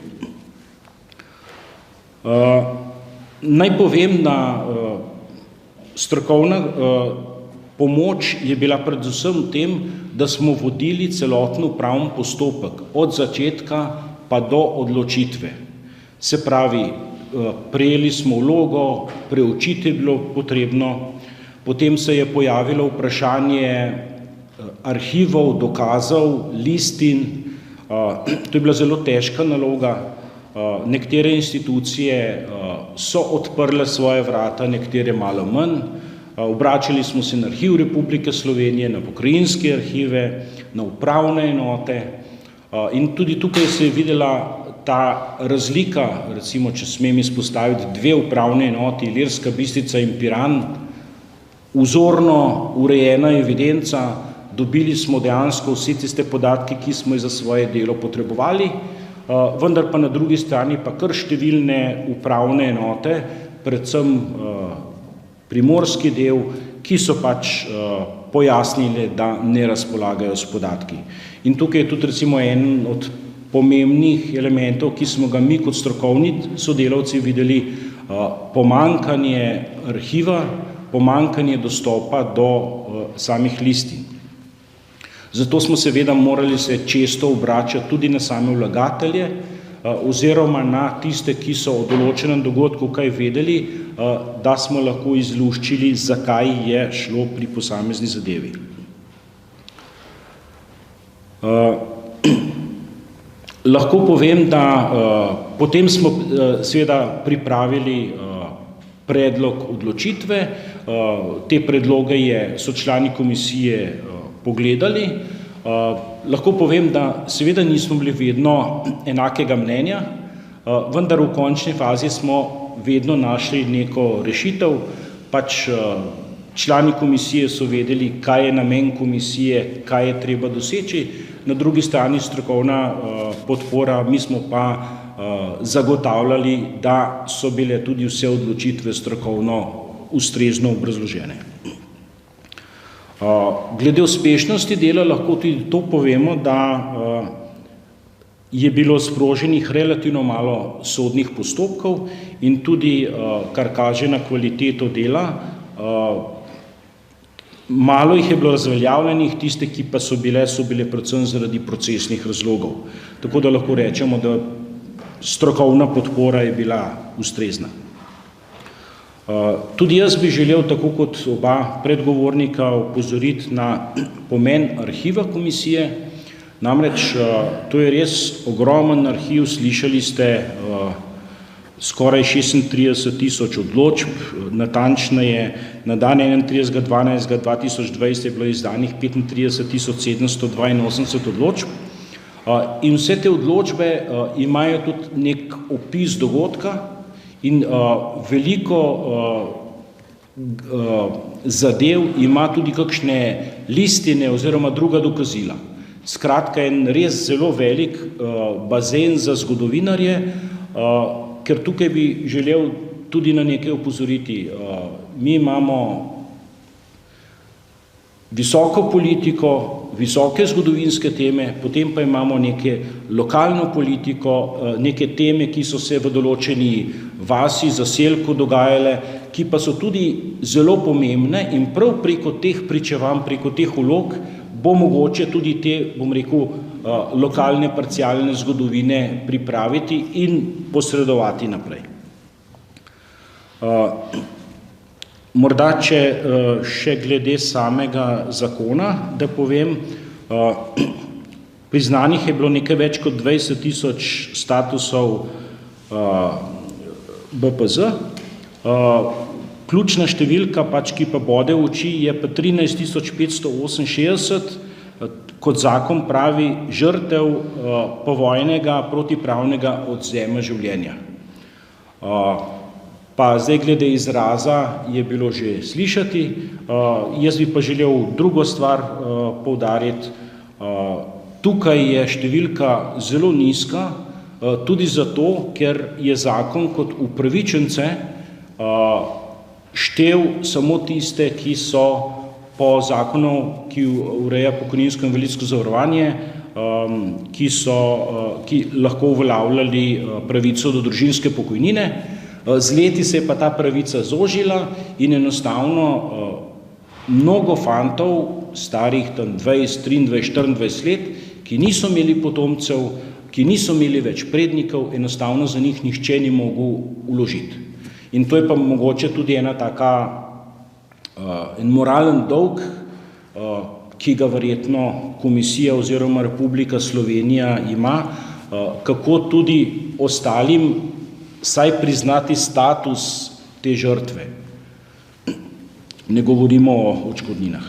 Naj povem, da strokovna pomoč je bila predvsem v tem, da smo vodili celoten upravni postopek od začetka pa do odločitve. Se pravi, prejeli smo vlogo, preučiti je bilo potrebno, potem se je pojavilo vprašanje arhivov, dokazov, listin. To je bila zelo težka naloga. Nekatere institucije so odprle svoje vrata, nekatere malo manj. Obračali smo se na Arhiv Republike Slovenije, na pokrajinske arhive, na upravne enote in tudi tukaj se je videla ta razlika, recimo, če smem izpostaviti dve upravne enoti, Ilirska Bistrica in Piran, vzorno urejena evidenca, dobili smo dejansko vse tiste podatke, ki smo jih za svoje delo potrebovali, vendar pa na drugi strani pa kar številne upravne enote, predvsem primorski del, ki so pač pojasnili, da ne razpolagajo s podatki. In tukaj je tudi recimo en od pomembnih elementov, ki smo ga mi kot strokovni sodelavci videli, pomanjkanje arhiva, pomanjkanje dostopa do samih listin. Zato smo seveda morali se često obračati tudi na same vlagatelje, oziroma na tiste, ki so o določenem dogodku kaj vedeli, da smo lahko izluščili, zakaj je šlo pri posamezni zadevi. Lahko povem, da potem smo seveda pripravili predlog odločitve. Te predloge so člani komisije pogledali. Lahko povem, da seveda nismo bili vedno enakega mnenja, vendar v končni fazi smo vedno našli neko rešitev. Pač člani komisije so vedeli, kaj je namen komisije, kaj je treba doseči, na drugi strani strokovna podpora, mi smo pa zagotavljali, da so bile tudi vse odločitve strokovno ustrezno obrazložene. Glede uspešnosti dela lahko tudi to povemo, da je bilo sproženih relativno malo sodnih postopkov in tudi, kar kaže na kvaliteto dela, malo jih je bilo razveljavljenih, tiste, ki pa so bile predvsem zaradi procesnih razlogov. Tako da lahko rečemo, da strokovna podpora je bila ustrezna. Tudi jaz bi želel, tako kot oba predgovornika, opozoriti na pomen arhiva komisije. Namreč, to je res ogromen arhiv, slišali ste skoraj 36.000 odločb, natančneje na dan 31.12.2020 je bilo izdanih 35.782 odločb. In vse te odločbe imajo tudi nek opis dogodka, in veliko zadev ima tudi kakšne listine oziroma druga dokazila. Skratka, en res zelo velik bazen za zgodovinarje, ker tukaj bi želel tudi na nekaj opozoriti. Mi imamo visoko politiko, visoke zgodovinske teme, potem pa imamo neke lokalno politiko, neke teme, ki so se v določeni vasi, zaselku dogajale, ki pa so tudi zelo pomembne in prav preko teh pričevanj, preko teh vlog bo mogoče tudi te, bom rekel, lokalne parcialne zgodovine pripraviti in posredovati naprej. Morda, če še glede samega zakona, da povem, priznanih je bilo nekaj več kot 20.000 statusov BPZ. Ključna številka, ki pa bode v oči, je pa 13.568, kot zakon pravi, žrtev povojnega protipravnega odvzema življenja. Pa zdaj glede izraza je bilo že slišati, jaz bi pa želel drugo stvar poudariti. Tukaj je številka zelo nizka, tudi zato, ker je zakon kot upravičence štel samo tiste, ki so po zakonu, ki ureja pokojninsko in invalidsko zavarovanje, ki lahko uveljavljali pravico do družinske pokojnine. Z leti se je pa ta pravica zožila in enostavno mnogo fantov, starih tam 20, 23, 24 let, ki niso imeli potomcev, ki niso imeli več prednikov, enostavno za njih nihče ni mogel vložiti. In to je pa mogoče tudi ena taka, en moralen dolg, ki ga verjetno komisija oziroma Republika Slovenija ima, kako tudi ostalim saj priznati status te žrtve. Ne govorimo o odškodninah.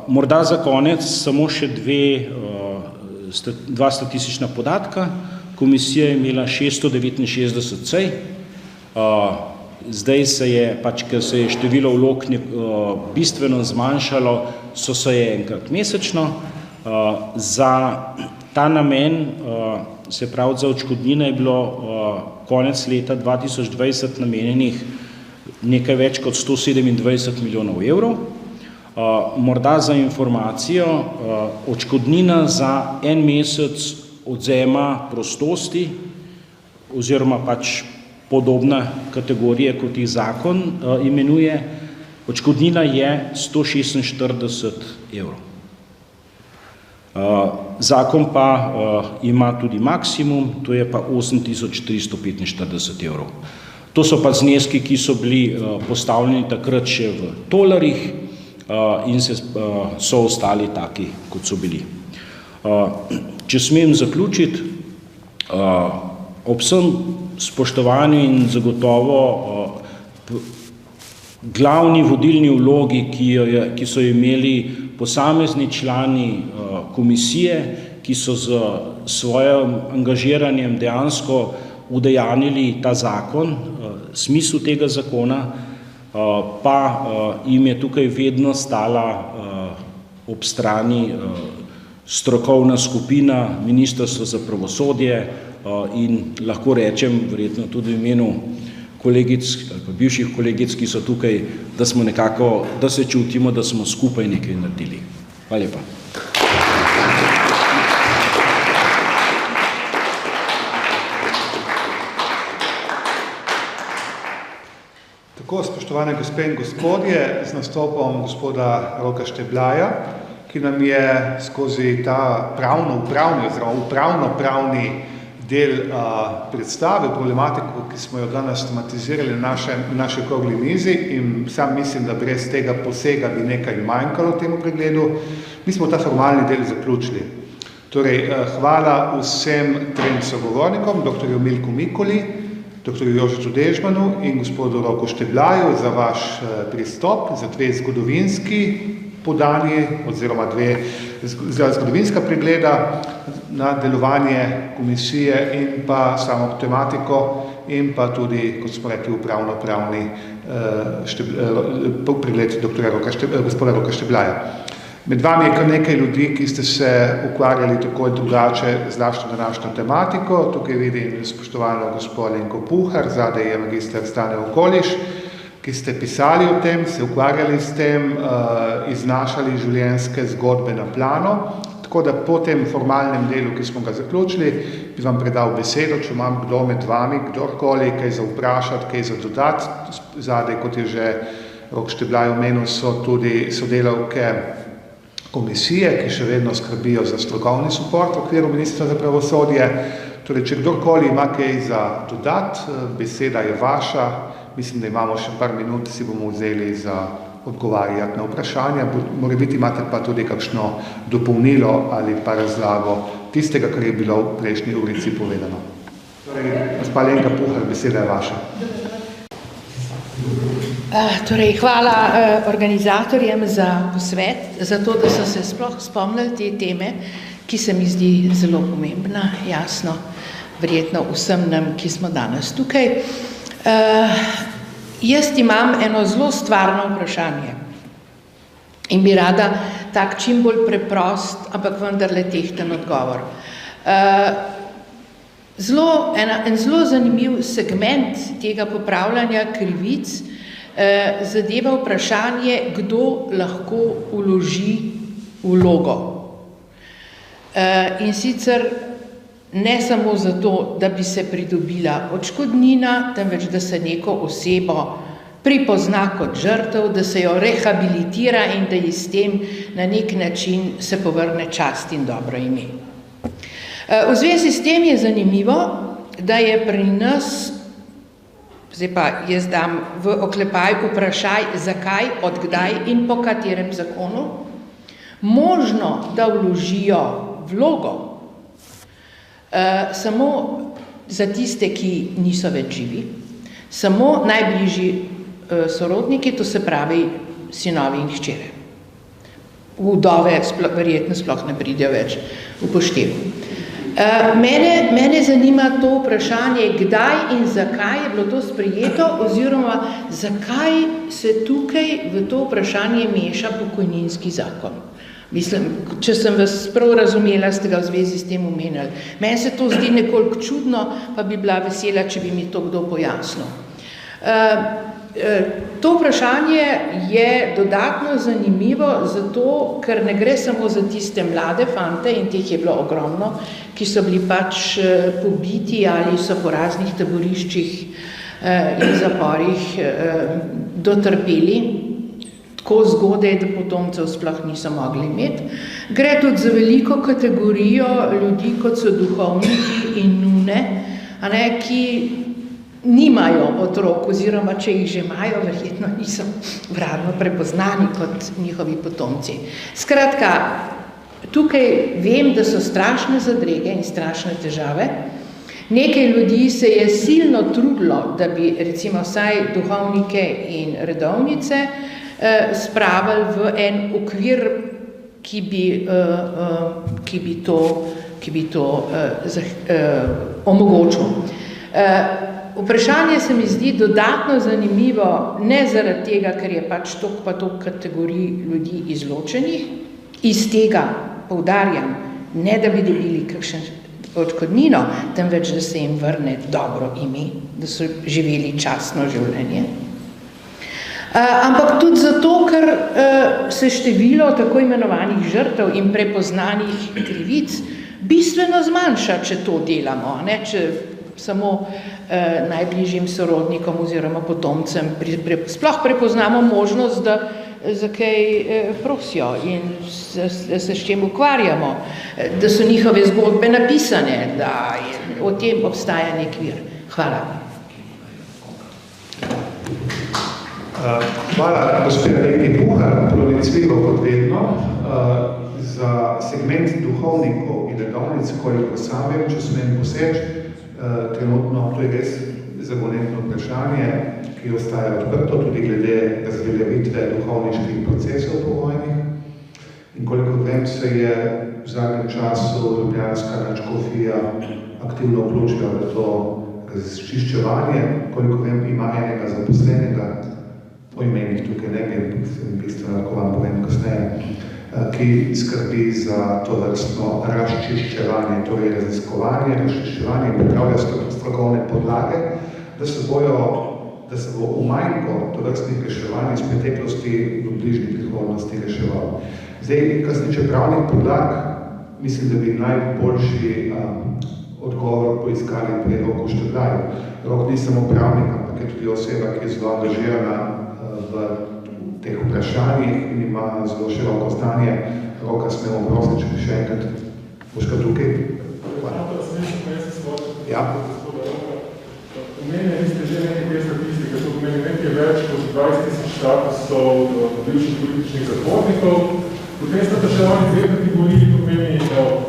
Morda za konec samo še dva statistična podatka. Komisija je imela 669 sej. Zdaj se je, ker se je število vlog bistveno zmanjšalo, so seje enkrat mesečno. Za ta namen, se pravi za odškodnine, je bilo konec leta 2020 namenjenih nekaj več kot 127 milijonov evrov. Morda za informacijo, odškodnina za en mesec odvzema prostosti oziroma pač podobna kategorija, kot jih zakon imenuje, odškodnina je 146 evrov. Zakon pa ima tudi maksimum, to je pa 8345 evrov. To so pa zneski, ki so bili postavljeni takrat še v tolarjih in so ostali taki, kot so bili. Če smem zaključiti, ob vsem spoštovanju in zagotovo glavni vodilni vlogi, ki so imeli posamezni člani komisije, ki so z svojim angažiranjem dejansko udejanili ta zakon, smisel tega zakona, pa jim je tukaj vedno stala ob strani strokovna skupina Ministrstva za pravosodje in lahko rečem, verjetno tudi v imenu kolegic, ali pa bivših kolegic, ki so tukaj, da smo nekako, da se čutimo, da smo skupaj nekaj naredili. Hvala lepa. Tako, spoštovane gospe in gospodje, z nastopom gospoda Roka Šteblaja, ki nam je skozi ta upravno-pravni del predstavil problematiko, ki smo jo danes tematizirali na naši okrogli mizi in sam mislim, da brez tega posega bi nekaj manjkalo temu pregledu. Mi smo ta formalni del zaključili. Torej, hvala vsem trem sogovornikom, dr. Milku Mikoli, dr. Jožetu Dežmanu in gospodu Roku Šteblaju za vaš pristop, za dve zgodovinski podani oziroma dve zgodovinska pregleda na delovanje komisije in pa samo tematiko in pa tudi, kot smo rekli, upravno-pravni pregled gospoda Roka Šteblaja. Med vami je kar nekaj ljudi, ki ste se ukvarjali tako in drugače z našo današnjo tematiko. Tukaj vidim spoštovano gospod Alenko Puhar, zadaj je magister Stane Okoliš, ki ste pisali o tem, se ukvarjali s tem, iznašali življenjske zgodbe na plano. Tako da po tem formalnem delu, ki smo ga zaključili, bi vam predal besedo, če imam kdo med vami, kdorkoli, kaj za vprašati, kaj za dodati. Zadaj, kot je že Rok Šteblaj omenil, so tudi sodelavke komisije, ki še vedno skrbijo za strokovni suport v okviru Ministrstva za pravosodje. Torej, če kdorkoli ima kaj za dodati, beseda je vaša. Mislim, da imamo še par minut, si bomo vzeli za odgovarjati na vprašanja. Morebiti imate pa tudi kakšno dopolnilo ali pa razlago tistega, kar je bilo v prejšnji urici povedano. Torej, gospa Alenka Puhar, beseda je vaša. Torej, hvala organizatorjem za posvet, za to, da so se sploh spomnili te teme, ki se mi zdi zelo pomembna, jasno, verjetno vsem nam, ki smo danes tukaj. Jaz imam eno zelo stvarno vprašanje in bi rada tak čim bolj preprost, ampak vendarle tehten odgovor. En zelo zanimiv segment tega popravljanja krivic zadeva vprašanje, kdo lahko vloži vlogo. In sicer ne samo zato, da bi se pridobila odškodnina, temveč da se neko osebo pripozna kot žrtev, da se jo rehabilitira in da ji s tem na nek način se povrne čast in dobro ime. V zvezi s tem je zanimivo, da je pri nas, zdaj pa jaz dam v oklepaj vprašaj, zakaj, od kdaj in po katerem zakonu, možno, da vložijo vlogo samo za tiste, ki niso več živi, samo najbližji sorodniki, to se pravi sinovi in hčere. Vdove verjetno sploh ne pridejo več v poštev. Mene zanima to vprašanje, kdaj in zakaj je bilo to sprejeto, oziroma zakaj se tukaj v to vprašanje meša pokojninski zakon. Mislim, če sem vas prav razumela, ste ga v zvezi s tem omenili. Meni se to zdi nekoliko čudno, pa bi bila vesela, če bi mi to kdo pojasnil. To vprašanje je dodatno zanimivo zato, ker ne gre samo za tiste mlade fante, in teh je bilo ogromno, ki so bili pač pobiti ali so po raznih taboriščih in zaporih dotrpeli, tako zgodaj, da potomcev sploh niso mogli imeti. Gre tudi za veliko kategorijo ljudi, kot so duhovniki in nune, ki nimajo otrok, oziroma če jih že imajo, verjetno niso uradno prepoznani kot njihovi potomci. Skratka, tukaj vem, da so strašne zadrege in strašne težave. Nekaj ljudi se je silno trudilo, da bi recimo vsaj duhovnike in redovnice spravili v en okvir, ki bi to omogočil. Vprašanje se mi zdi dodatno zanimivo, ne zaradi tega, ker je pač toliko pa toliko kategorij ljudi izločenih, iz tega poudarjam, ne da bi dobili kakšen odškodnino, temveč da se jim vrne dobro ime, da so živeli častno življenje. Ampak tudi zato, ker se število tako imenovanih žrtev in prepoznanih krivic bistveno zmanjša, če to delamo, če samo najbližjim sorodnikom oziroma potomcem sploh prepoznamo možnost, da za kaj prosijo in da se s čem ukvarjamo, da so njihove zgodbe napisane, da o tem obstaja nek vir. Hvala. Hvala, gospod Reki Puhar, pronicljivo kot vedno. Za segment duhovnikov in redovnic, koliko sam vem, če smem poseči, trenutno to je res zagonetno vprašanje, ki ostaja odprto tudi glede razveljavitve duhovniških procesov po vojni. In koliko vem, se je v zadnjem času ljubljanska nadškofija aktivno vključila v to razčiščevanje. Koliko vem, ima enega zaposlenega, o imenih tukaj ne vem, bistveno lahko vam povem kasneje, ki skrbi za to vrstno razčiščevanje, torej raziskovanje, razčiščevanje in pripravlja strokovne podlage, da se bo umanjko to vrstnih reševanj iz preteklosti v bližnji prihodnosti reševal. Zdaj, kar se tiče pravnih podlag, mislim, da bi najboljši odgovor poiskali pri Roku Štedlaju. Rok ni samo pravnik, ampak je tudi oseba, ki je zelo angažirana v teh vprašanjih in ima zelo široko znanje. Roka smemo prositi, če bi še enkrat boš kaj tukaj. Hvala. Ja. Omenjeni ste že nekaj te statistike, to pomeni nekaj več kot 20,000 statusov bivših političnih zapornikov. Potem sta še oni dve kategoriji, to pomeni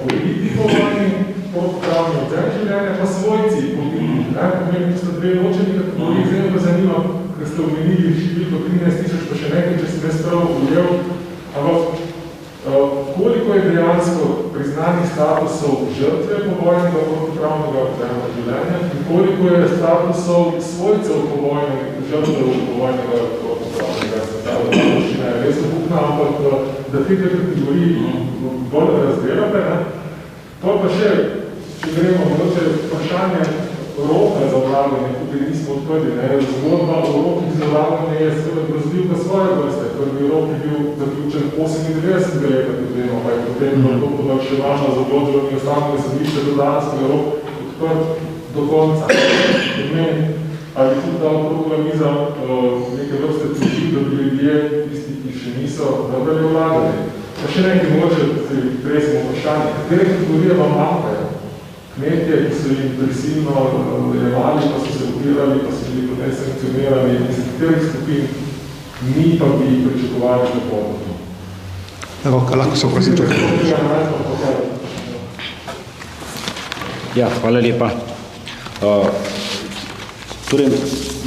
politikovani, podpravni odzem življenja, pa svojci politiki. Pomeni, sta dve ločeni kategoriji, zdaj me pa zanima, ker ste omenili številko 13,000, pa še nekaj, če sem jaz prav ujel. Ampak koliko je dejansko priznanih statusov žrtve povojnega protipravnega odzema življenja in koliko je statusov svojcev žrtev povojnega protipravnega odzema življenja? Res obupna, ampak da te kategoriji bolj razdelate. To pa še, če gremo, mogoče vprašanje roka za vlaganje, tukaj nismo odprli. Zgodba o rokih za vlaganje je seveda grozljivka svoje vrste. Prvi rok je bil zaključen 98. leta, pa je potem to podaljševano z odločbami ustavnega sodišča do danskega rok odprt do konca. Ali tudi ta okrogla miza neke vrste teži, da bi ljudje, tisti, ki še niso nadalje vlagali. Pa še nekaj mogoče, prej smo vprašali, katere kategorije vam manjkajo? Kmetje, ki so jim prisilno jemali, pa so se upirali, pa so bili potem sankcionirani, iz katerih skupin mi pa bi pričakovali za pomoč. Roka, lahko se prosim tukaj. Ja, hvala lepa. Torej,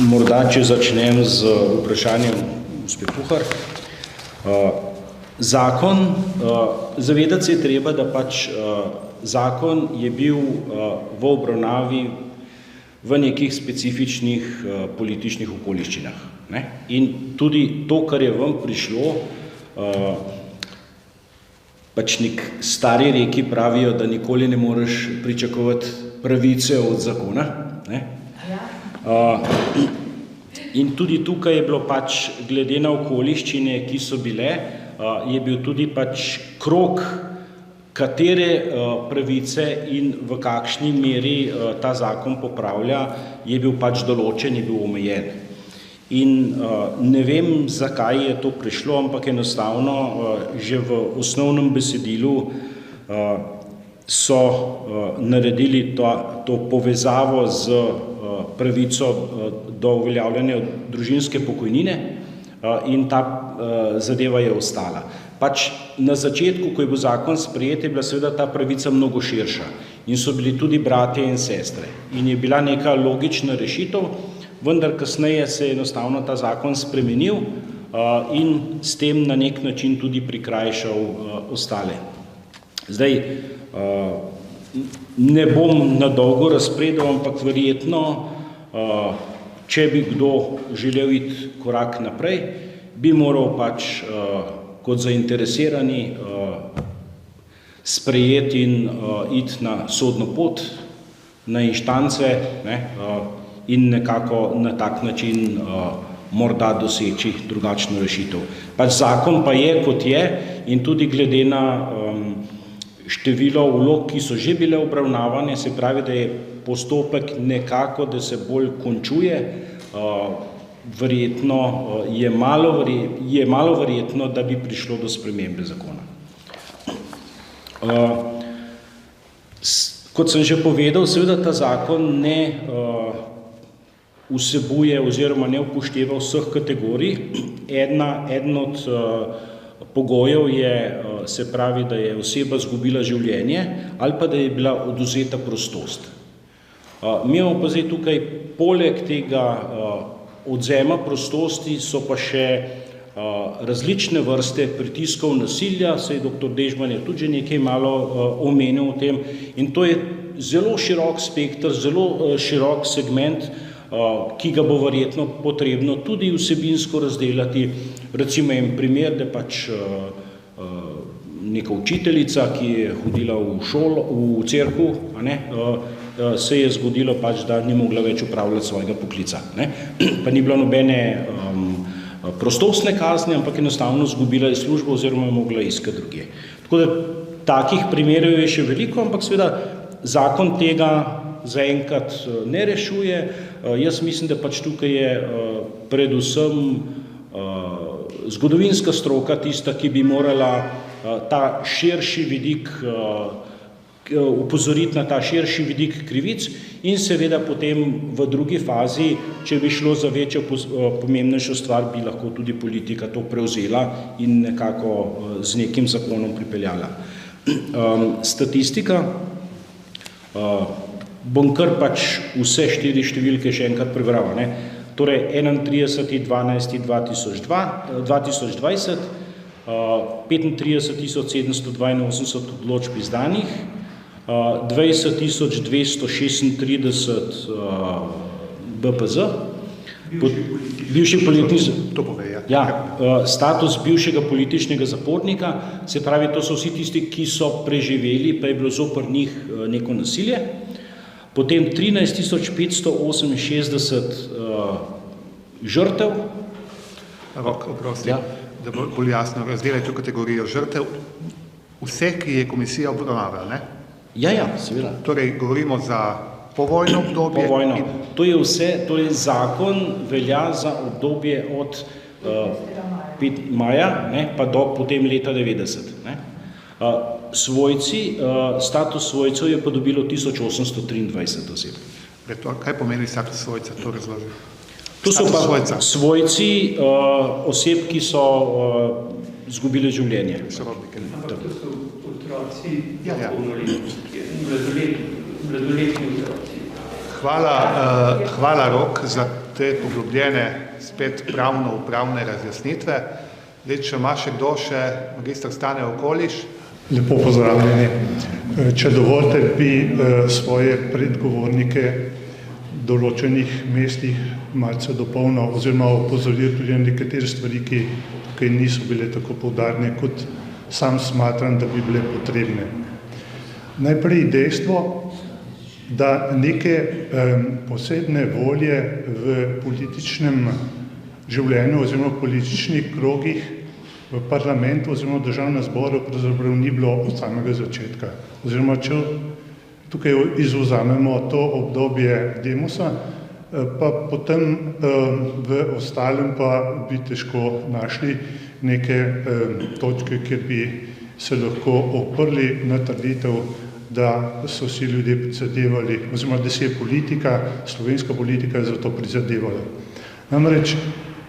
morda, če začnem z vprašanjem gospe Puhar. Zakon, zavedati se je treba, da pač zakon je bil v obravnavi v nekih specifičnih političnih okoliščinah. In tudi to, kar je vam prišlo, pač nek stari reki pravijo, da nikoli ne moreš pričakovati pravice od zakona. In tudi tukaj je bilo pač glede na okoliščine, ki so bile, je bil tudi pač krog, katere pravice in v kakšni meri ta zakon popravlja, je bil pač določen, je bil omejen. In ne vem, zakaj je to prišlo, ampak enostavno že v osnovnem besedilu so naredili to povezavo z pravico do uveljavljanja družinske pokojnine in ta zadeva je ostala. Pač na začetku, ko je bil zakon sprejet, je bila seveda ta pravica mnogo širša in so bili tudi bratje in sestre. In je bila neka logična rešitev, vendar kasneje se je enostavno ta zakon spremenil in s tem na nek način tudi prikrajšal ostale. Zdaj, ne bom na dolgo razpredal, ampak verjetno, če bi kdo želel iti korak naprej, bi moral pač kot zainteresirani sprejeti in iti na sodno pot, na inštance in nekako na tak način morda doseči drugačno rešitev. Pač zakon pa je, kot je, in tudi glede na število vlog, ki so že bile obravnavane, se pravi, da je postopek nekako, da se bolj končuje, verjetno je malo verjetno, da bi prišlo do spremembe zakona. Kot sem že povedal, seveda ta zakon ne vsebuje oziroma ne upošteva vseh kategorij. Eden od pogojev je, se pravi, da je oseba izgubila življenje ali pa da je bila odvzeta prostost. Mi imamo pa zdaj tukaj poleg tega odvzema prostosti so pa še različne vrste pritiskov nasilja, saj dr. Dežman je tudi že nekaj malo omenil o tem, in to je zelo širok spekter, zelo širok segment, ki ga bo verjetno potrebno tudi vsebinsko razdelati. Recimo en primer, da pač neka učiteljica, ki je hodila v šolo, v cerkev, se je zgodilo pač, da ni mogla več upravljati svojega poklica. Pa ni bilo nobene prostostne kazni, ampak enostavno izgubila je službo oziroma je mogla iskati drugje. Tako da takih primerov je še veliko, ampak seveda zakon tega zaenkrat ne rešuje. Jaz mislim, da pač tukaj je predvsem zgodovinska stroka tista, ki bi morala ta širši vidik upozoriti na ta širši vidik krivic in seveda potem v drugi fazi, če bi šlo za večjo pomembnejšo stvar, bi lahko tudi politika to prevzela in nekako z nekim zakonom pripeljala. Statistika, bom kar pač vse 4 številke še enkrat prebral. Torej 31.12.2020, 35.782 odločb izdanih, 20.236 BPZ, bivši status bivšega političnega zapornika, se pravi, to so vsi tisti, ki so preživeli, pa je bilo zoper njih neko nasilje. Potem 13.568 žrtev. Rok, oprosti, da bolj jasno razdelite kategorijo žrtev. Vse, ki je komisija obravnavala, ne? Ja, seveda. Torej, govorimo za povojno obdobje. Povojno. To je vse, torej zakon velja za obdobje od 5. maja, pa do potem leta 90. Svojci, status svojcev je pa dobilo 1823 oseb. Kaj pomeni status svojca, to razloži? To so pa svojci oseb, ki so izgubili življenje. Ampak to so otroci, mladoletni otroci. Hvala, Rok, za te poglobljene spet pravno-upravne razjasnitve. Zdaj, če ima še kdo še magister Stane Okoliš. Lepo pozdravljeni. Če dovolite, bi svoje predgovornike določenih mestih malce dopolnil oziroma opozoril tudi na nekatere stvari, ki niso bile tako poudarjene, kot sam smatram, da bi bile potrebne. Najprej dejstvo, da neke posebne volje v političnem življenju oziroma v političnih krogih v parlamentu oziroma v državnem zboru pravzaprav ni bilo od samega začetka. Oziroma, če tukaj izvzamemo to obdobje Demosa, pa potem v ostalem pa bi težko našli neke točke, kjer bi se lahko oprli na trditev, da so si ljudje prizadevali, oziroma da si je politika, slovenska politika za to prizadevala. Namreč,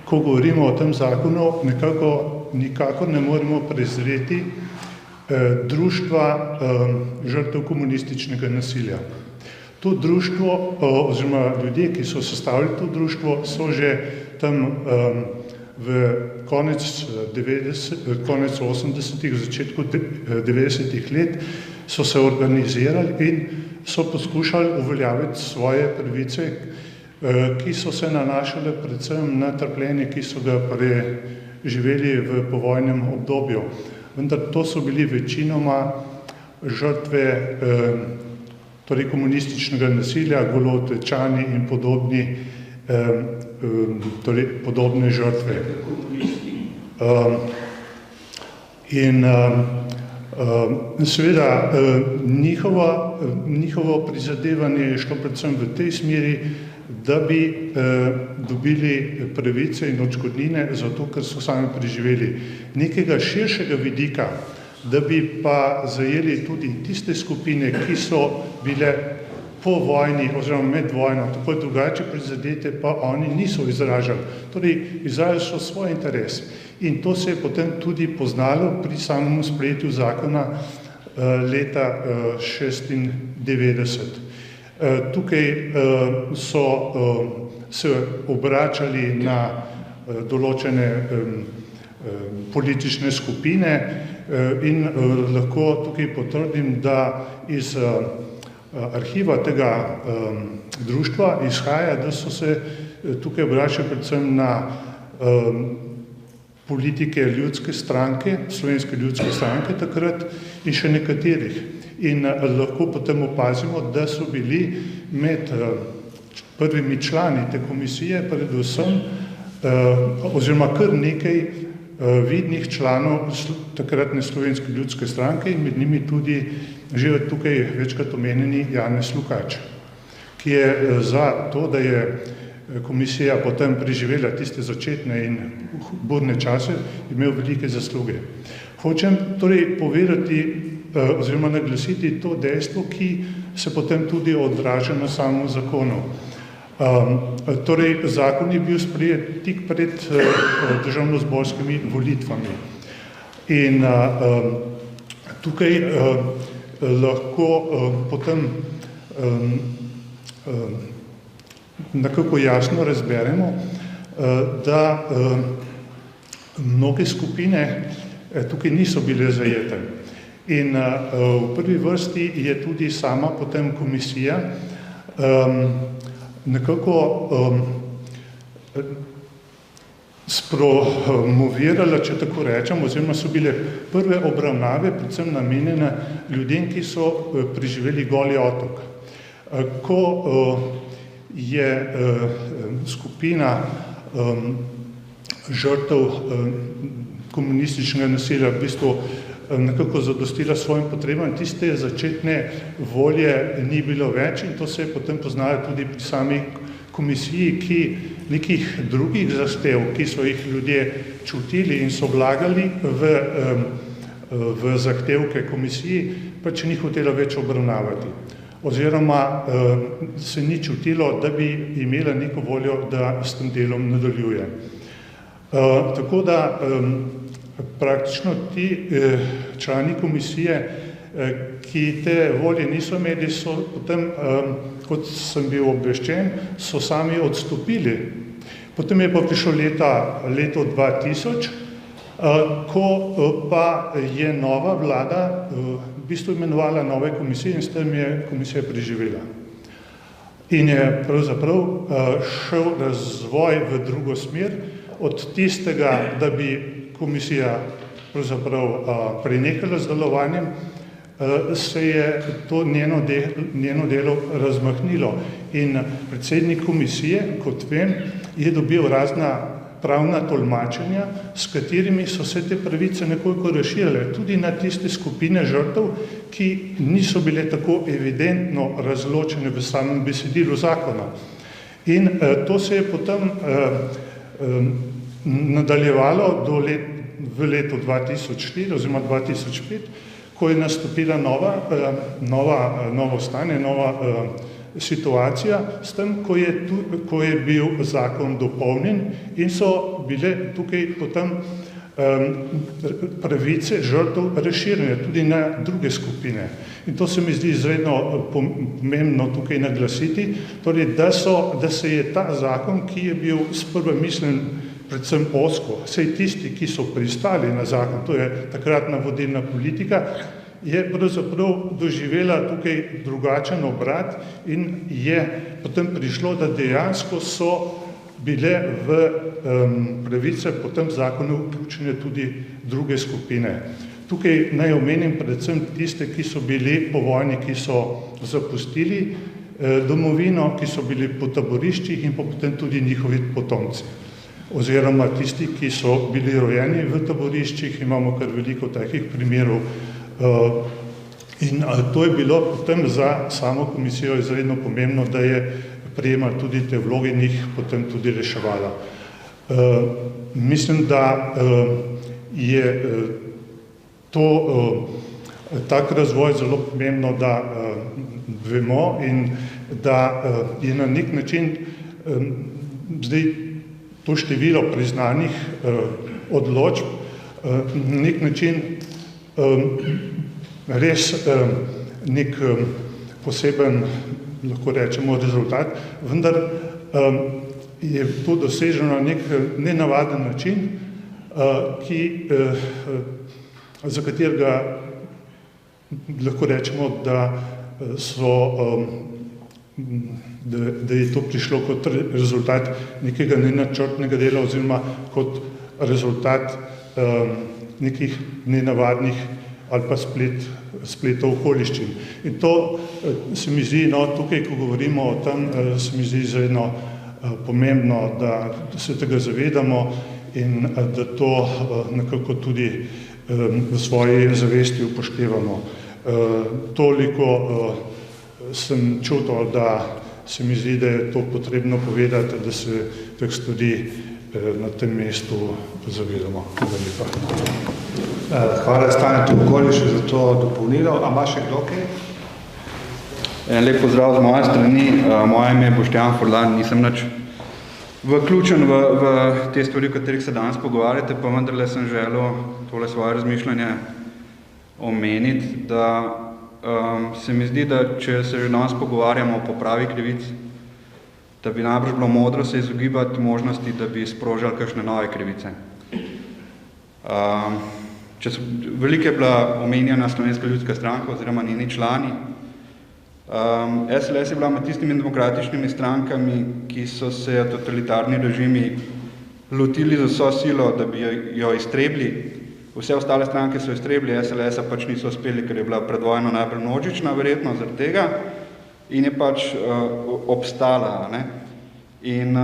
ko govorimo o tem zakonu, nikakor ne moremo prezreti društva žrtev komunističnega nasilja. To društvo, oziroma ljudje, ki so sestavili to društvo, so že tam v konec 80-ih, začetku 90-ih let so se organizirali in so poskušali uveljaviti svoje pravice, ki so se nanašale predvsem na trpljenje, ki so ga preživeli v povojnem obdobju. Vendar to so bili večinoma žrtve torej komunističnega nasilja, Golovtečani in podobne žrtve. In seveda njihovo prizadevanje je šlo predvsem v tej smeri, da bi dobili pravice in odškodnine zato, ker so sami preživeli. Nekega širšega vidika, da bi pa zajeli tudi tiste skupine, ki so bile po vojni oziroma med vojno tako drugače prizadete, pa oni niso izražali. Torej, izražali so svoj interes. In to se je potem tudi poznalo pri samem sprejetju zakona leta 1996. Tukaj so se obračali na določene politične skupine in lahko tukaj potrdim, da iz arhiva tega društva izhaja, da so se tukaj obračali predvsem na politike ljudske stranke, slovenske ljudske stranke takrat in še nekaterih. In lahko potem opazimo, da so bili med prvimi člani te komisije predvsem oziroma kar nekaj vidnih članov takratne slovenske ljudske stranke in med njimi tudi že tukaj večkrat omenjeni Janez Lukač, ki je za to, da je komisija potem preživela tiste začetne in burne čase, imel velike zasluge. Hočem torej povedati oziroma naglasiti to dejstvo, ki se potem tudi odraža na samem zakonu. Torej, zakon je bil sprejet tik pred državnozborskimi volitvami. In tukaj lahko potem nekako jasno razberemo, da mnoge skupine tukaj niso bile zajete. In v prvi vrsti je tudi sama potem komisija nekako spromovirala, če tako rečem, oziroma so bile prve obravnave predvsem namenjene ljudem, ki so preživeli Goli otok. Ko je skupina žrtev komunističnega nasilja v bistvu nekako zadostila svojim potrebam, tiste začetne volje ni bilo več in to se je potem poznalo tudi pri sami komisiji, ki nekih drugih zahtev, ki so jih ljudje čutili in so vlagali v zahtevke komisiji, pač ni hotela več obravnavati. Oziroma se ni čutilo, da bi imela neko voljo, da s tem delom nadaljuje. Tako da praktično ti člani komisije, ki te volje niso imeli, so potem, kot sem bil obveščen, so sami odstopili. Potem je pa prišlo leto 2000, ko pa je nova vlada v bistvu imenovala nove komisije in s tem je komisija preživela. In je pravzaprav šel razvoj v drugo smer, od tistega, da bi komisija pravzaprav prenehala z delovanjem, se je to njeno delo razmahnilo. In predsednik komisije, kot vem, je dobil razna pravna tolmačenja, s katerimi so se te pravice nekoliko razširile, tudi na tiste skupine žrtev, ki niso bile tako evidentno razločene v samem besedilu zakona. In to se je potem nadaljevalo v letu 2004 oziroma 2005, ko je nastopila novo stanje, nova situacija, s tem, ko je bil zakon dopolnjen in so bile tukaj potem pravice žrtev razširjene tudi na druge skupine. In to se mi zdi izredno pomembno tukaj naglasiti, torej, da se je ta zakon, ki je bil sprva mislen predvsem ozko, vsej tisti, ki so pristali na zakon, to je takratna vodilna politika, je pravzaprav doživela tukaj drugačen obrat in je potem prišlo, da dejansko so bile v pravice po tem zakonu vključene tudi druge skupine. Tukaj naj omenim predvsem tiste, ki so bili po vojni, ki so zapustili domovino, ki so bili po taboriščih in potem tudi njihovi potomci. Oziroma tisti, ki so bili rojeni v taboriščih, imamo kar veliko takih primerov. In to je bilo potem za samo komisijo izredno pomembno, da je prejemala tudi te vloge in jih potem tudi reševala. Mislim, da je tak razvoj zelo pomembno, da vemo in da je na nek način zdaj to število priznanih odločb na nek način res nek poseben, lahko rečemo, rezultat, vendar je to doseženo na nek nenavaden način, za katerega lahko rečemo, da je to prišlo kot rezultat nekega nenačrtnega dela oziroma kot rezultat nekih nenavadnih ali pa spleta okoliščin. In to se mi zdi, tukaj, ko govorimo o tem, se mi zdi izredno pomembno, da se tega zavedamo in da to nekako tudi v svoji zavesti upoštevamo. Toliko sem čutil, da se mi zdi, da je to potrebno povedati, da se teh stvari na tem mestu zavedamo. Hvala Stanetu Okolišu za to dopolnilo. A ima še kdo kaj? Lep pozdrav z moje strani. Moje ime je Boštjan Furlan, nisem nič vključen v te stvari, o katerih se danes pogovarjate, pa vendarle sem želel tole svoje razmišljanje omeniti, da se mi zdi, da če se že danes pogovarjamo o popravi krivic, da bi najbrž bilo modro se izogibati možnosti, da bi sprožali kakšne nove krivice. Veliko je bila omenjena Slovenska ljudska stranka oziroma njeni člani. SLS je bila med tistimi demokratičnimi strankami, ki so se totalitarni režimi lotili za vso silo, da bi jo iztrebili. Vse ostale stranke so iztrebili, SLS-a pač niso uspeli, ker je bila pred vojno najbolj množična, verjetno zaradi tega, in je pač obstala. Ne? In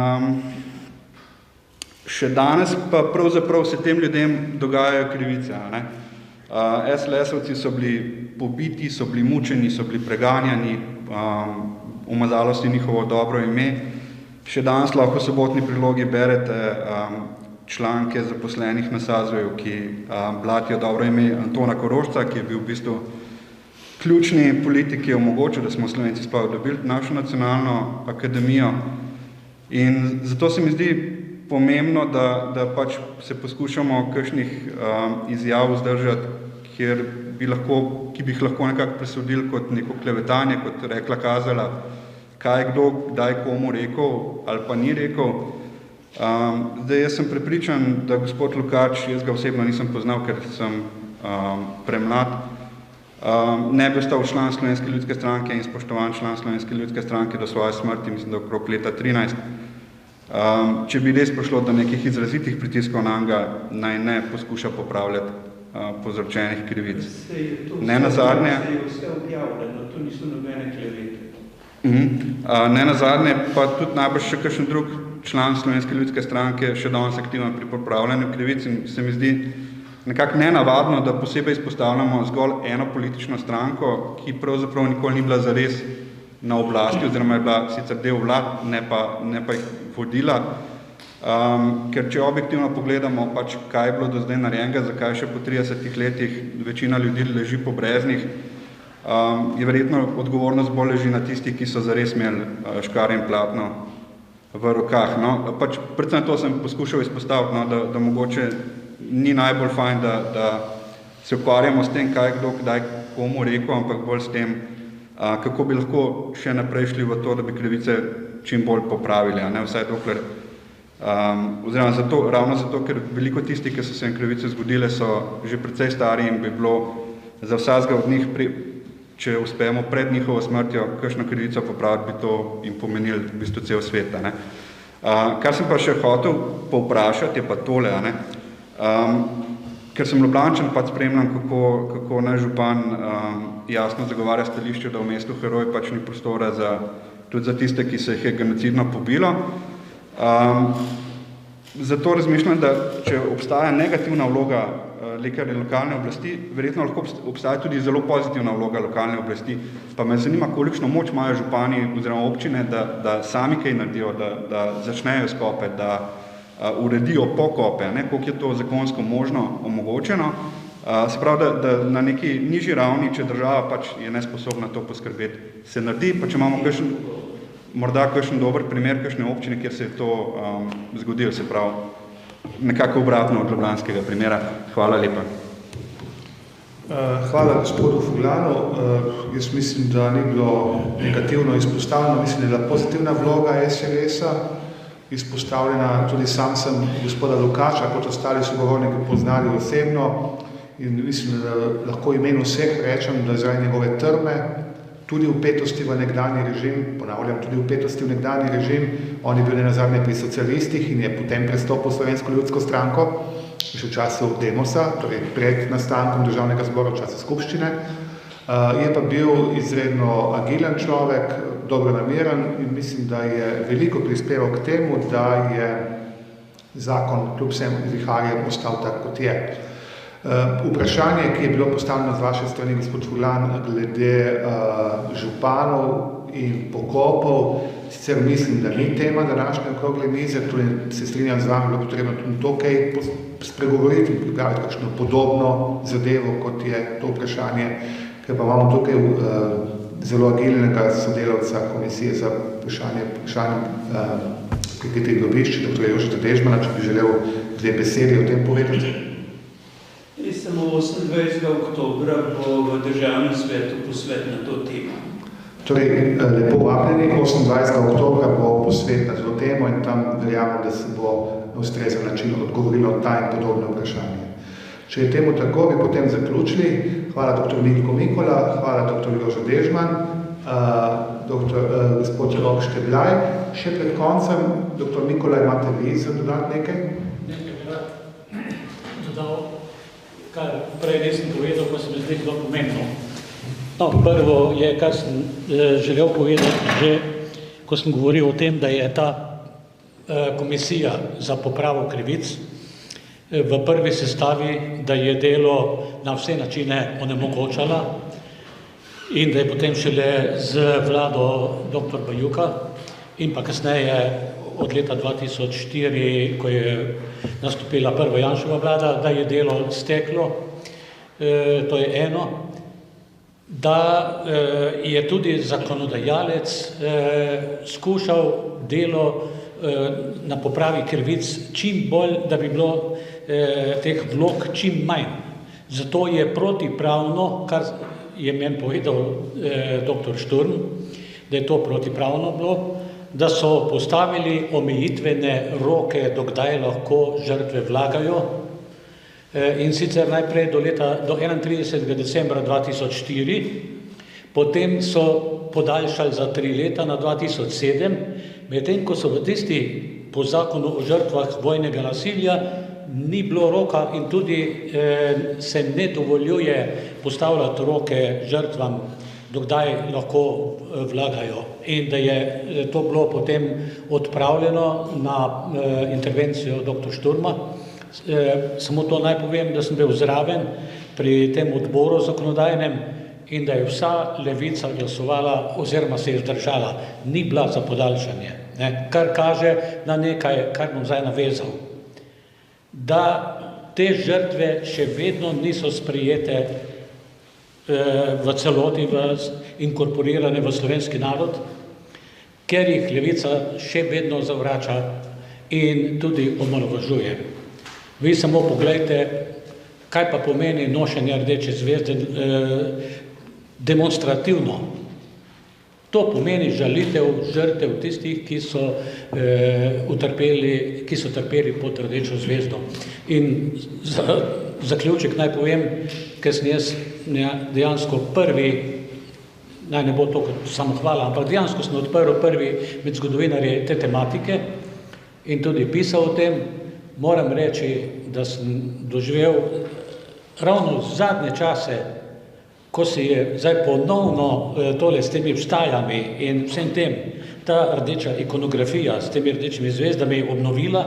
še danes pa pravzaprav se tem ljudem dogajajo krivice. Ne? SLS-ovci so bili pobiti, so bili mučeni, so bili preganjani, umazalo si njihovo dobro ime. Še danes lahko v sobotni prilogi berete članke zaposlenih na SAZU-ju, ki blatijo dobro ime Antona Korošca, ki je bil v bistvu ključni politik, ki je omogočil, da smo Slovenci sploh dobili našo nacionalno akademijo. In zato se mi zdi pomembno, da pač se poskušamo kakšnih izjav vzdržati, ki bi jih lahko nekako presodili kot neko klevetanje, kot rekla kazala, kaj kdo, kdaj komu rekel ali pa ni rekel. Zdaj, jaz sem prepričan, da gospod Lukač, jaz ga osebno nisem poznal, ker sem premlad, ne bi ostal član Slovenske ljudske stranke in spoštovan član Slovenske ljudske stranke do svoje smrti, mislim, da okrog leta 13. Če bi res prišlo do nekih izrazitih pritiskov na njega, naj ne poskuša popravljati povzročenih krivic. Ne nazadnje, vse objavljeno, to niso nobene klevete. Ne nazadnje pa tudi najbolj še kakšen drug član Slovenske ljudske stranke še danes aktiven pri popravljanju krivic in se mi zdi nekako nenavadno, da posebej izpostavljamo zgolj eno politično stranko, ki pravzaprav nikoli ni bila zares na oblasti, oziroma je bila sicer del vlad, ne pa jih vodila. Ker če objektivno pogledamo, pač, kaj je bilo do zdaj narejenega, zakaj še po 30 letih večina ljudi leži po breznih, je verjetno odgovornost bolj leži na tistih, ki so zares imeli škarje in platno v rokah. No, pač, predvsem to sem poskušal izpostaviti, no, da mogoče ni najbolj fajn, da se ukvarjamo s tem, kaj kdo kdaj komu rekel, ampak bolj s tem, kako bi lahko še naprej šli v to, da bi krivice čim bolj popravili, a ne vsaj dokler. Oziroma ravno zato, ker veliko tistih, ki so se jim krivice zgodile, so že precej stari in bi bilo za vsakega od njih, če uspemo pred njihovo smrtjo kakšno krivico popraviti, bi to jim pomenili v bistvu cel svet. Kar sem pa še hotel povprašati, je pa tole. Ker sem Ljubljančan, pač spremljam, kako naš župan jasno zagovarja stališče, da v mestu Heroj pač ni prostora tudi za tiste, ki se jih je genocidno pobilo. Zato razmišljam, da če obstaja negativna vloga lokalne oblasti, verjetno lahko obstaja tudi zelo pozitivna vloga lokalne oblasti. Pa me zanima, kolikšno moč imajo župani oziroma občine, da sami kaj naredijo, da začnejo skope, da uredijo pokope, koliko je to zakonsko možno omogočeno. Se pravi, da na neki nižji ravni, če država pač je nesposobna to poskrbeti, se naredi, pa če imamo morda kakšen dober primer, kakšne občine, kjer se je to zgodilo, se pravi, nekako obratno od ljubljanskega primera. Hvala lepa. Hvala gospodu Fuglanu. Jaz mislim, da ni bilo negativno izpostavljeno, mislim, da je bila pozitivna vloga SLS-a izpostavljena. Tudi sam sem gospoda Lukača, kot ostali sogovorniki poznali osebno in mislim, da lahko imenu vseh rečem, da zaradi njegove trme, tudi vpetosti v nekdanji režim, ponavljam, tudi vpetosti v nekdanji režim, on je bil nenazadnje pri socialistih in je potem prestopil Slovensko ljudsko stranko, še v času Demosa, torej pred nastankom državnega zbora, v času skupščine. Je pa bil izredno agilen človek, dobronameren in mislim, da je veliko prispeval k temu, da je zakon kljub vsem viharjem ostal tak, kot je. Vprašanje, ki je bilo postavljeno z vaše strani, gospod Fuglan, glede županov in pokopov, sicer mislim, da ni tema današnje okrogle mize, tudi se strinjam z vami, bilo potrebno tudi to kaj spregovoriti in pripraviti kakšno podobno zadevo, kot je to vprašanje, ker pa imamo tukaj zelo agilnega sodelavca Komisije za vprašanje prikritih grobišč, dr. Jožeta Dežmana, če bi želel 2 besedi o tem povedati. Samo 28. oktobra bo v državnem svetu posvet na to temo. Torej, lepo vabljeni, 28. oktobra bo posvet na to temo in tam verjamem, da se bo na ustrezen način odgovorilo ta in podobne vprašanje. Če je temu tako, bi potem zaključili. Hvala dr. Milko Mikola, hvala dr. Joža Dežman, gospod Rok Šteblaj. Še pred koncem, dr. Mikola, imate vi za dodati nekaj? Nekaj bi rad dodal, kar prej nisem povedal, ko se mi zdi zelo pomembno. No, prvo je, kar sem želel povedati, že ko sem govoril o tem, da je ta komisija za popravo krivic v prvi sestavi, da je delo na vse načine onemogočala in da je potem šele z vlado dr. Bajuka in pa kasneje od leta 2004, ko je nastopila prva Janševa vlada, da je delo steklo, to je eno, da je tudi zakonodajalec skušal delo na popravi krivic čim bolj, da bi bilo teh vlog čim manj. Zato je protipravno, kar je meni povedal dr. Šturm, da je to protipravno bilo, da so postavili omejitvene roke, dokdaj lahko žrtve vlagajo, in sicer najprej do 31. decembra 2004, potem so podaljšali za 3 leta na 2007, medtem ko so v tisti po zakonu o žrtvah vojnega nasilja ni bilo roka in tudi se ne dovoljuje postavljati roke žrtvam, dokdaj lahko vlagajo. In da je to bilo potem odpravljeno na intervencijo dr. Šturma. Samo to naj povem, da sem bil zraven pri tem odboru zakonodajnem in da je vsa levica glasovala oziroma se je vzdržala, ni bila za podaljšanje, ne? Kar kaže na nekaj, kar bom zdaj navezal, da te žrtve še vedno niso sprejete v celoti, inkorporirane v slovenski narod, ker jih levica še vedno zavrača in tudi omalovažuje. Vi samo poglejte, kaj pa pomeni nošenje rdeče zvezde demonstrativno. To pomeni žalitev žrtev tistih, ki so trpeli pod rdečo zvezdo. In za zaključek naj povem, ker sem jaz dejansko prvi, naj ne bo to kot samohvala, ampak dejansko sem odprl prvi med zgodovinarji te tematike in tudi pisal o tem. Moram reči, da sem doživel ravno zadnje čase, ko se je zdaj ponovno tole s temi vstajami in vsem tem, ta rdeča ikonografija s temi rdečimi zvezdami obnovila,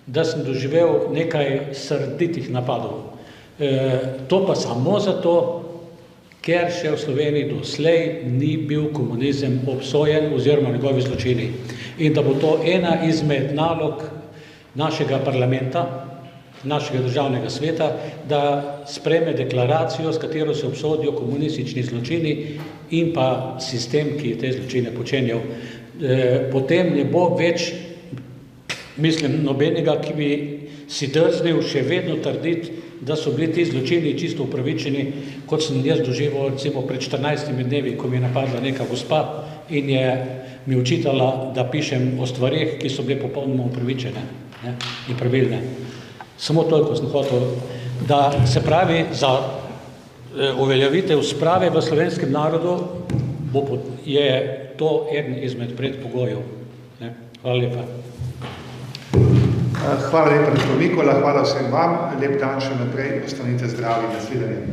da sem doživel nekaj srditih napadov. To pa samo zato, ker še v Sloveniji doslej ni bil komunizem obsojen oziroma njegovi zločini. In da bo to ena izmed nalog našega parlamenta, našega državnega sveta, da sprejme deklaracijo, s katero se obsodijo komunistični zločini in pa sistem, ki je te zločine počenjal. Potem ne bo več, mislim, nobenega, ki bi si drznil še vedno trditi, da so bili ti zločini čisto upravičeni, kot sem jaz doživel recimo pred 14 dnevi, ko mi je napadla neka gospa in je mi očitala, da pišem o stvareh, ki so bile popolnoma upravičene, ne, in pravilne. Samo toliko sem hotel, da se pravi za uveljavitev sprave v slovenskem narodu je to eden izmed predpogojev. Ne. Hvala lepa. Hvala lepa, dr. Mikola, hvala vsem vam, lep dan še naprej, ostanite zdravi, nasvidenje.